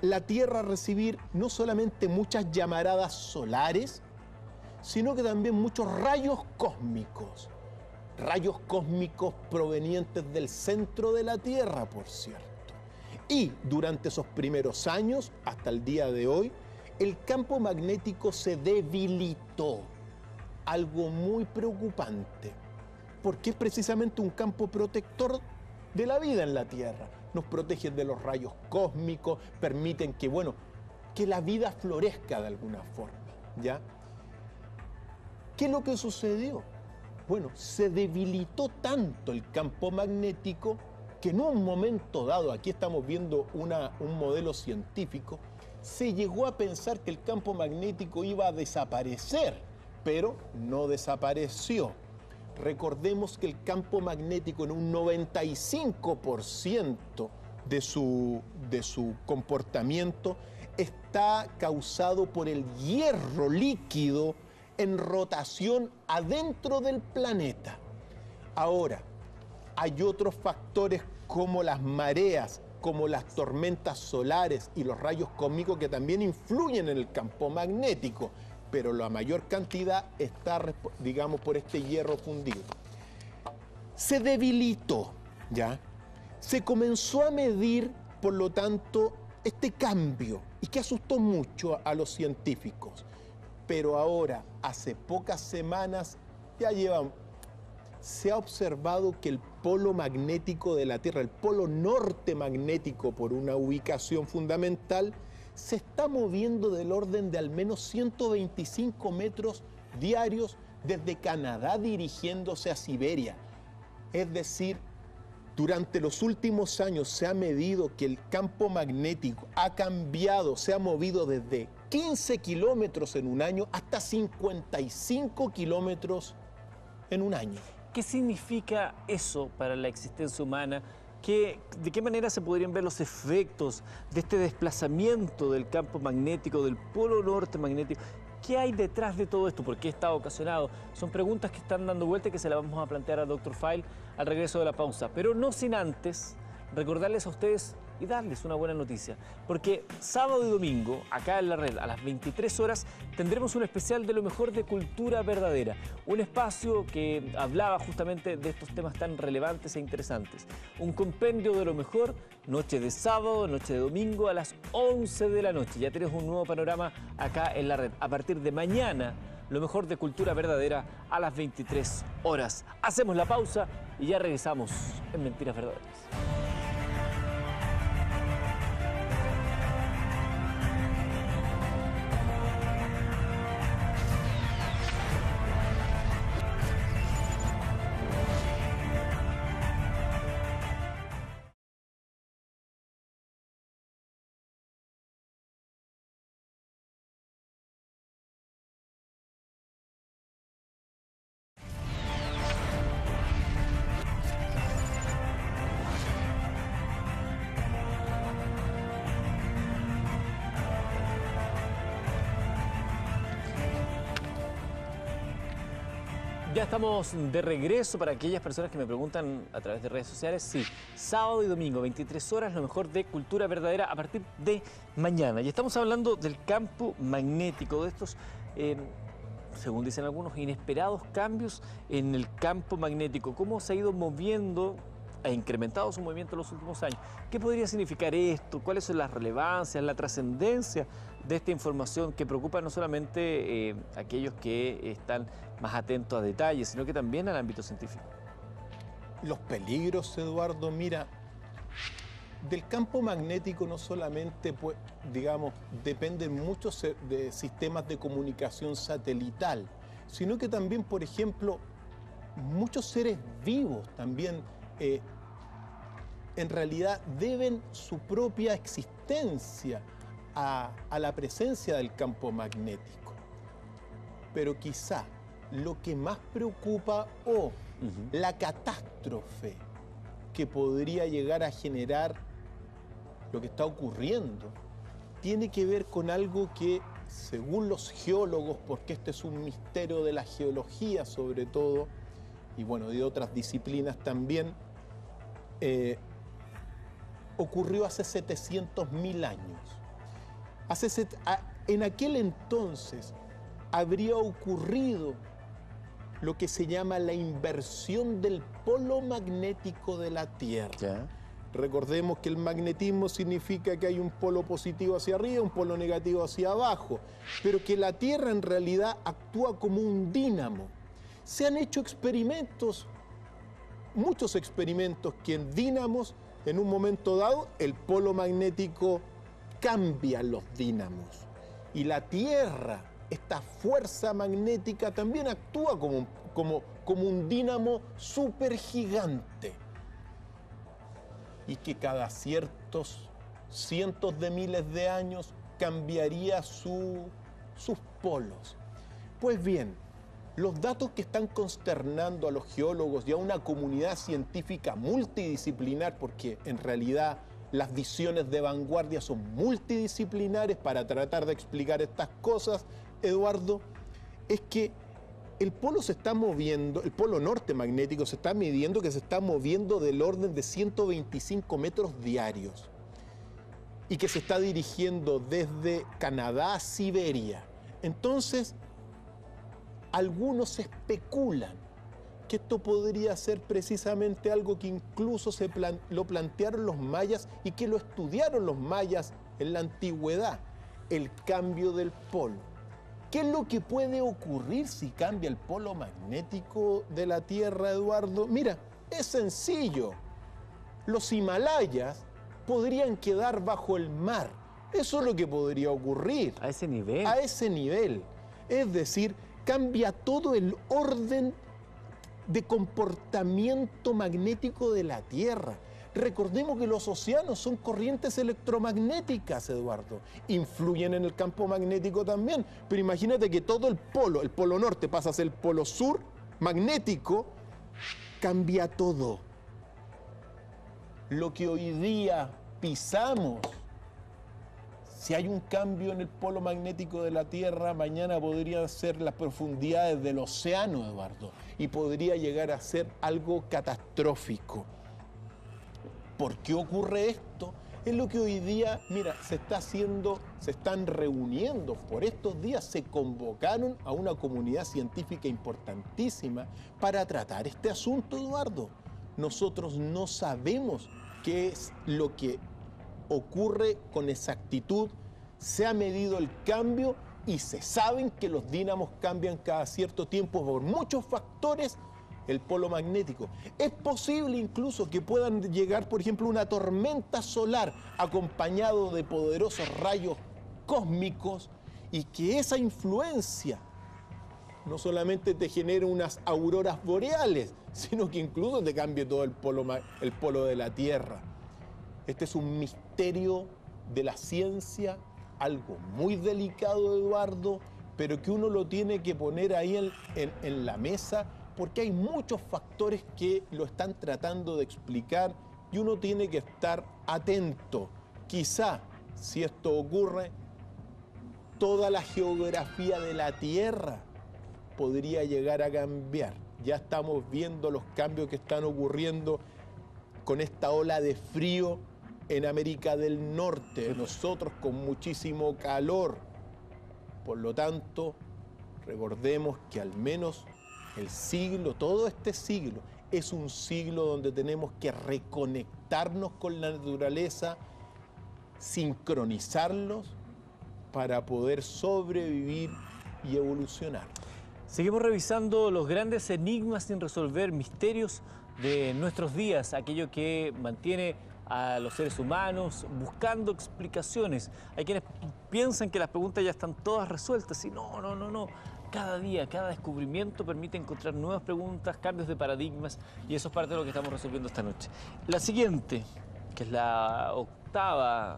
la Tierra a recibir no solamente muchas llamaradas solares, sino que también muchos rayos cósmicos provenientes del centro de la Tierra, por cierto. Y durante esos primeros años, hasta el día de hoy, el campo magnético se debilitó, algo muy preocupante, porque es precisamente un campo protector de la vida en la Tierra. Nos protegen de los rayos cósmicos, permiten que la vida florezca de alguna forma, ¿ya? ¿Qué es lo que sucedió? Bueno, se debilitó tanto el campo magnético que en un momento dado, aquí estamos viendo un modelo científico, se llegó a pensar que el campo magnético iba a desaparecer, pero no desapareció. Recordemos que el campo magnético en un 95% de su comportamiento está causado por el hierro líquido en rotación adentro del planeta. Ahora, hay otros factores como las mareas, como las tormentas solares y los rayos cósmicos que también influyen en el campo magnético, pero la mayor cantidad está, digamos, por este hierro fundido. Se debilitó, ¿ya? Se comenzó a medir, por lo tanto, este cambio, y que asustó mucho a los científicos. Pero ahora, hace pocas semanas, se ha observado que el polo magnético de la Tierra, el polo norte magnético por una ubicación fundamental, se está moviendo del orden de al menos 125 metros diarios desde Canadá dirigiéndose a Siberia. Es decir, durante los últimos años se ha medido que el campo magnético ha cambiado, se ha movido desde 15 kilómetros en un año hasta 55 kilómetros en un año. ¿Qué significa eso para la existencia humana? ¿De qué manera se podrían ver los efectos de este desplazamiento del campo magnético, del polo norte magnético? ¿Qué hay detrás de todo esto? ¿Por qué está ocasionado? Son preguntas que están dando vuelta y que se las vamos a plantear a Dr. File al regreso de la pausa. Pero no sin antes recordarles a ustedes y darles una buena noticia, porque sábado y domingo, acá en la red, a las 23 horas, tendremos un especial de lo mejor de Cultura Verdadera, un espacio que hablaba justamente de estos temas tan relevantes e interesantes. Un compendio de lo mejor, noche de sábado, noche de domingo, a las 11 de la noche. Ya tenemos un nuevo panorama acá en la red. A partir de mañana, lo mejor de Cultura Verdadera a las 23 horas. Hacemos la pausa y ya regresamos en Mentiras Verdaderas. Ya estamos de regreso para aquellas personas que me preguntan a través de redes sociales. Sí, sábado y domingo, 23 horas, lo mejor de Cultura Verdadera a partir de mañana. Y estamos hablando del campo magnético, de estos, según dicen algunos, inesperados cambios en el campo magnético. Cómo se ha ido moviendo ha incrementado su movimiento en los últimos años. ¿Qué podría significar esto? ¿Cuáles son las relevancias, la trascendencia de esta información que preocupa no solamente a aquellos que están más atentos a detalles, sino que también al ámbito científico? Los peligros, Eduardo, mira, del campo magnético no solamente, pues, digamos, dependen muchos de sistemas de comunicación satelital, sino que también, por ejemplo, muchos seres vivos también en realidad deben su propia existencia a la presencia del campo magnético. Pero quizá lo que más preocupa o la catástrofe que podría llegar a generar lo que está ocurriendo tiene que ver con algo que, según los geólogos, porque este es un misterio de la geología sobre todo, y bueno, de otras disciplinas también, ocurrió hace 700.000 años. En aquel entonces habría ocurrido lo que se llama la inversión del polo magnético de la Tierra. ¿Ya? Recordemos que el magnetismo significa que hay un polo positivo hacia arriba, un polo negativo hacia abajo, pero que la Tierra en realidad actúa como un dínamo. Se han hecho experimentos, muchos experimentos, que en dínamos, en un momento dado, el polo magnético cambia los dínamos. Y la Tierra, esta fuerza magnética, también actúa como un dínamo supergigante. Y que cada ciertos cientos de miles de años cambiaría sus polos. Pues bien, los datos que están consternando a los geólogos y a una comunidad científica multidisciplinar, porque en realidad las visiones de vanguardia son multidisciplinares para tratar de explicar estas cosas, Eduardo, es que el polo se está moviendo, el polo norte magnético se está midiendo que se está moviendo del orden de 125 metros diarios y que se está dirigiendo desde Canadá a Siberia. Entonces, algunos especulan que esto podría ser precisamente algo que incluso lo plantearon los mayas y que lo estudiaron los mayas en la antigüedad, el cambio del polo. ¿Qué es lo que puede ocurrir si cambia el polo magnético de la Tierra, Eduardo? Mira, es sencillo. Los Himalayas podrían quedar bajo el mar. Eso es lo que podría ocurrir. ¿A ese nivel? A ese nivel. Es decir, cambia todo el orden de comportamiento magnético de la Tierra. Recordemos que los océanos son corrientes electromagnéticas, Eduardo. Influyen en el campo magnético también. Pero imagínate que todo el polo norte pasa a ser el polo sur magnético, cambia todo. Lo que hoy día pisamos, si hay un cambio en el polo magnético de la Tierra, mañana podrían ser las profundidades del océano, Eduardo, y podría llegar a ser algo catastrófico. ¿Por qué ocurre esto? Es lo que hoy día, mira, se están reuniendo. Por estos días se convocaron a una comunidad científica importantísima para tratar este asunto, Eduardo. Nosotros no sabemos qué es lo que ocurre con exactitud. Se ha medido el cambio y se saben que los dínamos cambian cada cierto tiempo por muchos factores el polo magnético. Es posible incluso que puedan llegar, por ejemplo, una tormenta solar acompañado de poderosos rayos cósmicos y que esa influencia no solamente te genere unas auroras boreales, sino que incluso te cambie todo el polo de la Tierra. Este es un misterio de la ciencia, algo muy delicado, Eduardo, pero que uno lo tiene que poner ahí en la mesa, porque hay muchos factores que lo están tratando de explicar y uno tiene que estar atento. Quizá, si esto ocurre, toda la geografía de la Tierra podría llegar a cambiar. Ya estamos viendo los cambios que están ocurriendo con esta ola de frío en América del Norte, nosotros con muchísimo calor. Por lo tanto, recordemos que al menos el siglo, todo este siglo, es un siglo donde tenemos que reconectarnos con la naturaleza, sincronizarlos para poder sobrevivir y evolucionar. Seguimos revisando los grandes enigmas sin resolver, misterios de nuestros días, aquello que mantiene a los seres humanos buscando explicaciones. Hay quienes piensan que las preguntas ya están todas resueltas y no. Cada día, cada descubrimiento permite encontrar nuevas preguntas, cambios de paradigmas, y eso es parte de lo que estamos resolviendo esta noche. La siguiente, que es la octava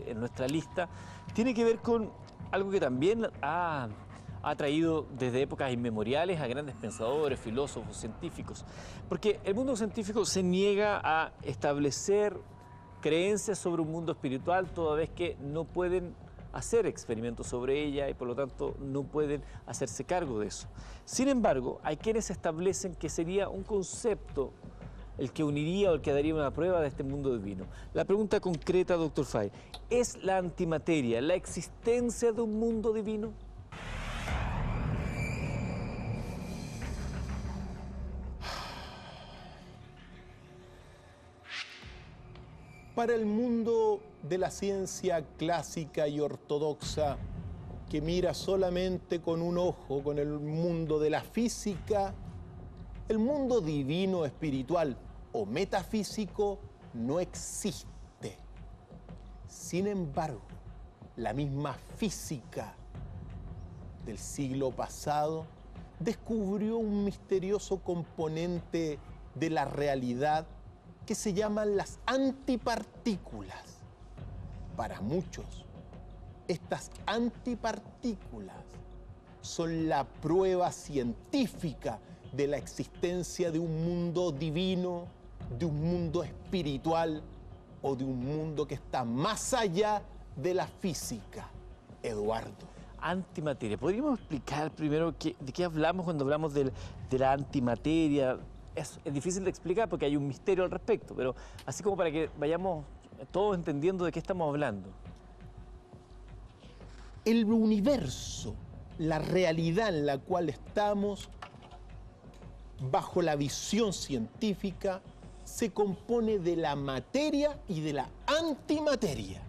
en nuestra lista, tiene que ver con algo que también ha traído desde épocas inmemoriales a grandes pensadores, filósofos, científicos. Porque el mundo científico se niega a establecer creencias sobre un mundo espiritual, toda vez que no pueden hacer experimentos sobre ella y por lo tanto no pueden hacerse cargo de eso. Sin embargo, hay quienes establecen que sería un concepto el que uniría o el que daría una prueba de este mundo divino. La pregunta concreta, Dr. Fay, ¿es la antimateria la existencia de un mundo divino? Para el mundo de la ciencia clásica y ortodoxa, que mira solamente con un ojo, con el mundo de la física, el mundo divino, espiritual o metafísico no existe. Sin embargo, la misma física del siglo pasado descubrió un misterioso componente de la realidad que se llaman las antipartículas. Para muchos, estas antipartículas son la prueba científica de la existencia de un mundo divino, de un mundo espiritual o de un mundo que está más allá de la física. Eduardo. Antimateria. ¿Podríamos explicar primero de qué hablamos cuando hablamos de la antimateria? Es difícil de explicar porque hay un misterio al respecto, pero así como para que vayamos todos entendiendo de qué estamos hablando. El universo, la realidad en la cual estamos, bajo la visión científica, se compone de la materia y de la antimateria.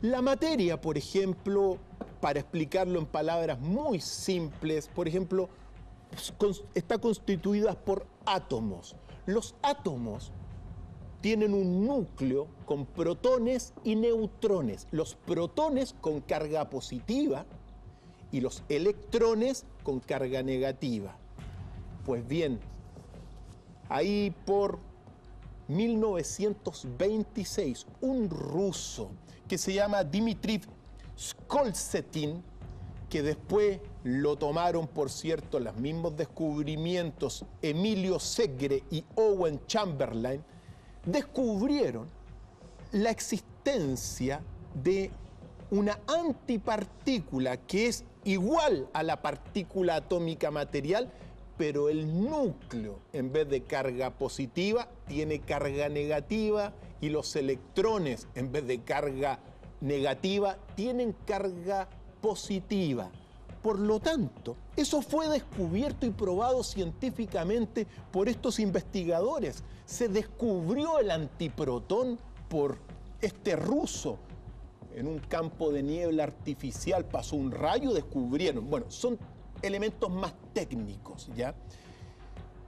La materia, por ejemplo, para explicarlo en palabras muy simples, por ejemplo, está constituida por átomos. Los átomos tienen un núcleo con protones y neutrones. Los protones con carga positiva y los electrones con carga negativa. Pues bien, ahí por 1926, un ruso que se llama Dmitri Skoltsetin, que después lo tomaron, por cierto, los mismos descubrimientos Emilio Segre y Owen Chamberlain, descubrieron la existencia de una antipartícula que es igual a la partícula atómica material, pero el núcleo, en vez de carga positiva, tiene carga negativa y los electrones, en vez de carga negativa, tienen carga positiva. Por lo tanto, eso fue descubierto y probado científicamente por estos investigadores. Se descubrió el antiprotón por este ruso. En un campo de niebla artificial pasó un rayo, descubrieron. Bueno, son elementos más técnicos, ¿ya?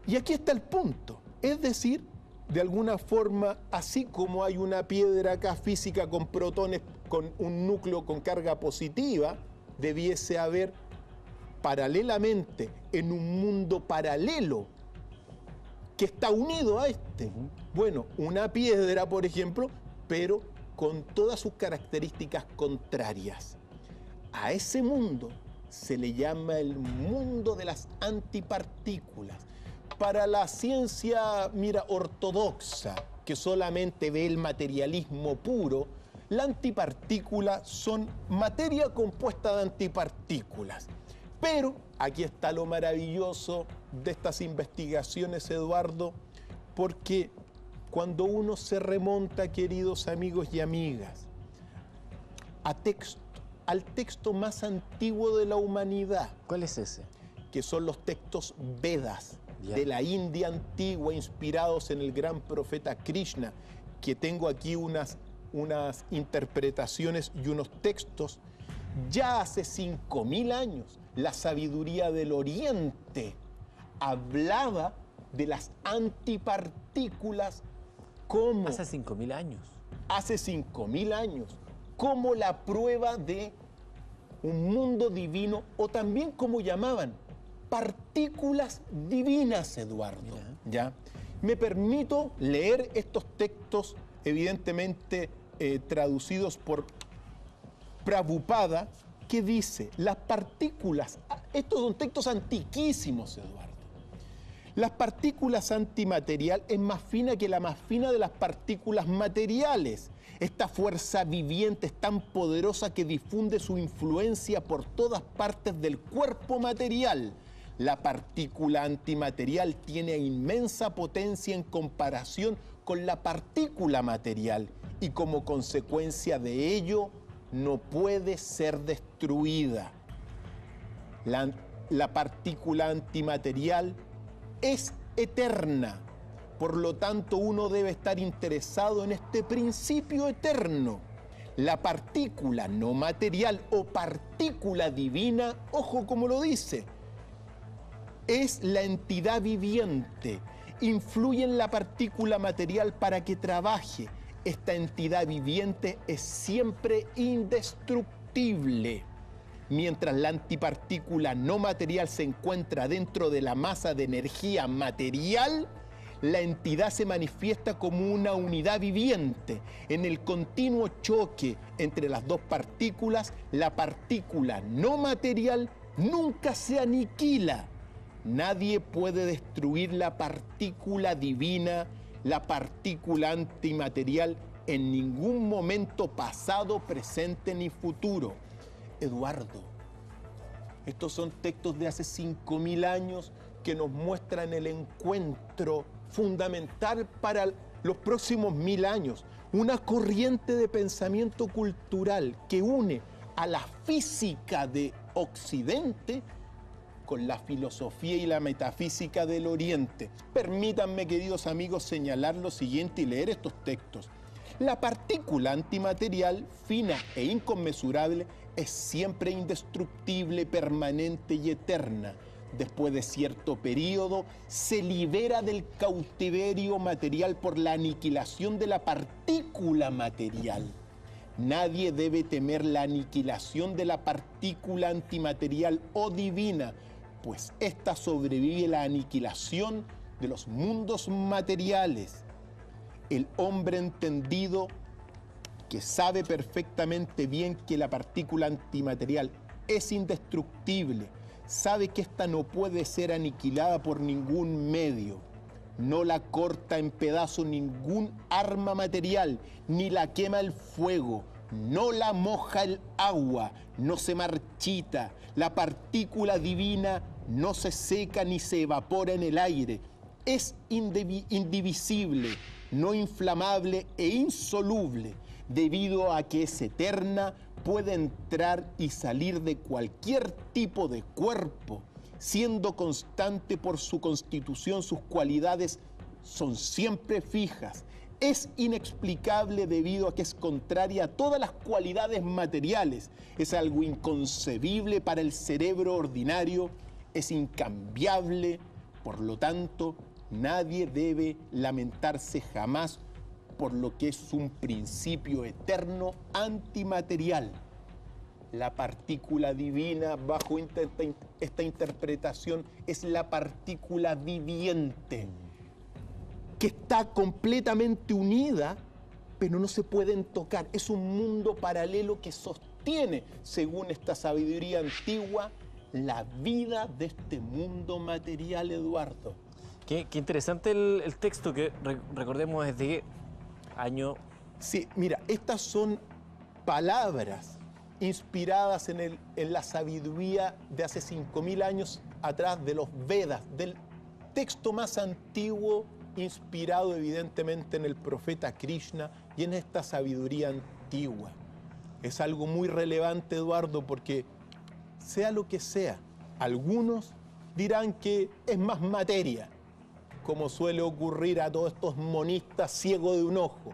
Y aquí está el punto. Es decir, de alguna forma, así como hay una piedra acá física con protones, con un núcleo con carga positiva, debiese haber paralelamente en un mundo paralelo que está unido a este. Bueno, una piedra, por ejemplo, pero con todas sus características contrarias. A ese mundo se le llama el mundo de las antipartículas. Para la ciencia, ortodoxa, que solamente ve el materialismo puro, la antipartícula son materia compuesta de antipartículas. Pero aquí está lo maravilloso de estas investigaciones, Eduardo, porque cuando uno se remonta, queridos amigos y amigas, al texto más antiguo de la humanidad. ¿Cuál es ese? Que son los textos Vedas. de la India antigua, inspirados en el gran profeta Krishna, que tengo aquí unas interpretaciones y unos textos. Ya hace 5000 años, la sabiduría del Oriente hablaba de las antipartículas como... Hace 5000 años. Hace 5000 años, como la prueba de un mundo divino, o también como llamaban, partículas divinas, Eduardo. ¿Ya? Me permito leer estos textos, evidentemente traducidos por Prabhupada, que dice, las partículas, estos son textos antiquísimos, Eduardo. Las partículas antimaterial es más fina que la más fina de las partículas materiales. Esta fuerza viviente es tan poderosa que difunde su influencia por todas partes del cuerpo material. La partícula antimaterial tiene inmensa potencia en comparación con la partícula material y como consecuencia de ello no puede ser destruida. La partícula antimaterial es eterna, por lo tanto uno debe estar interesado en este principio eterno. La partícula no material o partícula divina, ojo como lo dice, es la entidad viviente, influye en la partícula material para que trabaje. Esta entidad viviente es siempre indestructible. Mientras la antipartícula no material se encuentra dentro de la masa de energía material, la entidad se manifiesta como una unidad viviente. En el continuo choque entre las dos partículas, la partícula no material nunca se aniquila. Nadie puede destruir la partícula divina, la partícula antimaterial, en ningún momento pasado, presente ni futuro. Eduardo, estos son textos de hace 5000 años que nos muestran el encuentro fundamental para los próximos 1000 años. Una corriente de pensamiento cultural que une a la física de Occidente con la filosofía y la metafísica del Oriente. Permítanme, queridos amigos, señalar lo siguiente y leer estos textos. La partícula antimaterial, fina e inconmensurable, es siempre indestructible, permanente y eterna. Después de cierto periodo, se libera del cautiverio material por la aniquilación de la partícula material. Nadie debe temer la aniquilación de la partícula antimaterial o divina, pues ésta sobrevive a la aniquilación de los mundos materiales. El hombre entendido, que sabe perfectamente bien que la partícula antimaterial es indestructible, sabe que ésta no puede ser aniquilada por ningún medio. No la corta en pedazos ningún arma material, ni la quema el fuego, no la moja el agua, no se marchita. La partícula divina no se seca ni se evapora en el aire. Es indivisible, no inflamable e insoluble. Debido a que es eterna, puede entrar y salir de cualquier tipo de cuerpo. Siendo constante por su constitución, sus cualidades son siempre fijas. Es inexplicable debido a que es contraria a todas las cualidades materiales. Es algo inconcebible para el cerebro ordinario. Es incambiable. Por lo tanto, nadie debe lamentarse jamás por lo que es un principio eterno antimaterial. La partícula divina, bajo esta interpretación, es la partícula viviente, que está completamente unida, pero no se pueden tocar. Es un mundo paralelo que sostiene, según esta sabiduría antigua, la vida de este mundo material, Eduardo. Qué interesante el texto, que recordemos desde qué año. Sí, mira, estas son palabras inspiradas en la sabiduría de hace 5000 años atrás, de los Vedas, del texto más antiguo, inspirado evidentemente en el profeta Krishna y en esta sabiduría antigua. Es algo muy relevante, Eduardo, porque sea lo que sea, algunos dirán que es más materia, como suele ocurrir a todos estos monistas ciegos de un ojo.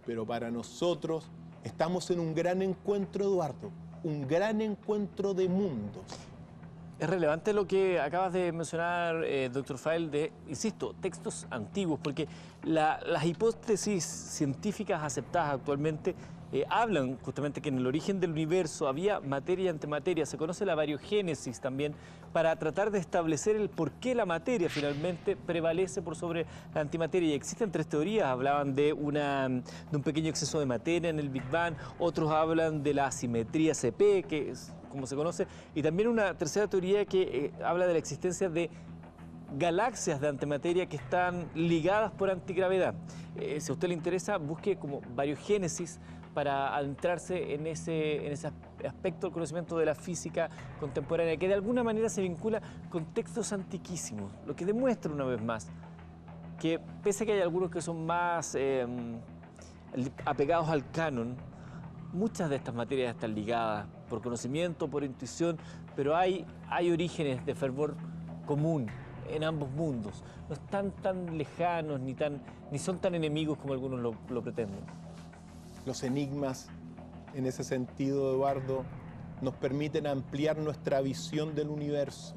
Pero para nosotros estamos en un gran encuentro, Eduardo, un gran encuentro de mundos. Es relevante lo que acabas de mencionar, Dr. File, de, insisto, textos antiguos, porque las hipótesis científicas aceptadas actualmente hablan justamente que en el origen del universo había materia y antimateria. Se conoce la variogénesis también para tratar de establecer el por qué la materia finalmente prevalece por sobre la antimateria. Y existen tres teorías. Hablaban de un pequeño exceso de materia en el Big Bang, otros hablan de la asimetría CP, que es como se conoce, y también una tercera teoría que habla de la existencia de galaxias de antimateria que están ligadas por antigravedad. Si a usted le interesa, busque como variogénesis para adentrarse en ese aspecto del conocimiento de la física contemporánea, que de alguna manera se vincula con textos antiquísimos, lo que demuestra una vez más que pese a que hay algunos que son más apegados al canon, muchas de estas materias están ligadas por conocimiento, por intuición, pero hay orígenes de fervor común en ambos mundos. No están tan lejanos ni son tan enemigos como algunos lo pretenden. Los enigmas, en ese sentido, Eduardo, nos permiten ampliar nuestra visión del universo.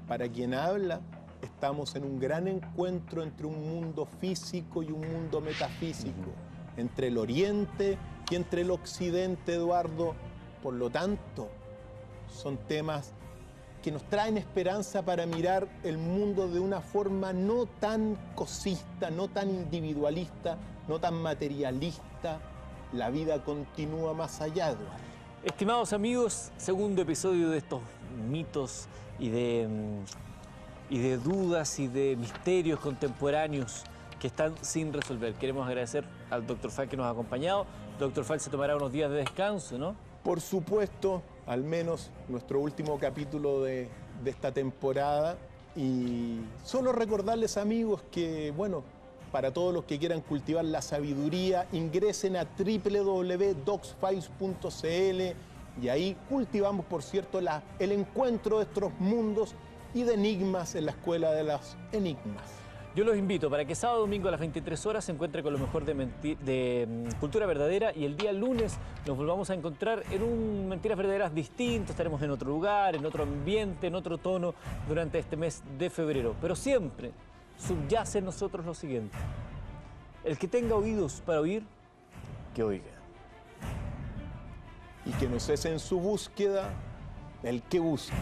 Para quien habla, estamos en un gran encuentro entre un mundo físico y un mundo metafísico, entre el Oriente y entre el Occidente, Eduardo. Por lo tanto, son temas que nos traen esperanza para mirar el mundo de una forma no tan cosista, no tan individualista, no tan materialista. La vida continúa más allá, Eduardo. Estimados amigos, segundo episodio de estos mitos y de dudas y de misterios contemporáneos que están sin resolver. Queremos agradecer al Dr. File que nos ha acompañado. Dr. File se tomará unos días de descanso, ¿no? Por supuesto, al menos nuestro último capítulo de esta temporada. Y solo recordarles, amigos, que, bueno, para todos los que quieran cultivar la sabiduría, ingresen a www.docsfiles.cl y ahí cultivamos, por cierto, el encuentro de estos mundos y de enigmas en la Escuela de los Enigmas. Yo los invito para que sábado domingo a las 23 horas se encuentre con lo mejor de Cultura Verdadera y el día lunes nos volvamos a encontrar en un Mentiras Verdaderas distinto. Estaremos en otro lugar, en otro ambiente, en otro tono durante este mes de febrero. Pero siempre subyace en nosotros lo siguiente: el que tenga oídos para oír, que oiga. Y que no cese en su búsqueda el que busca.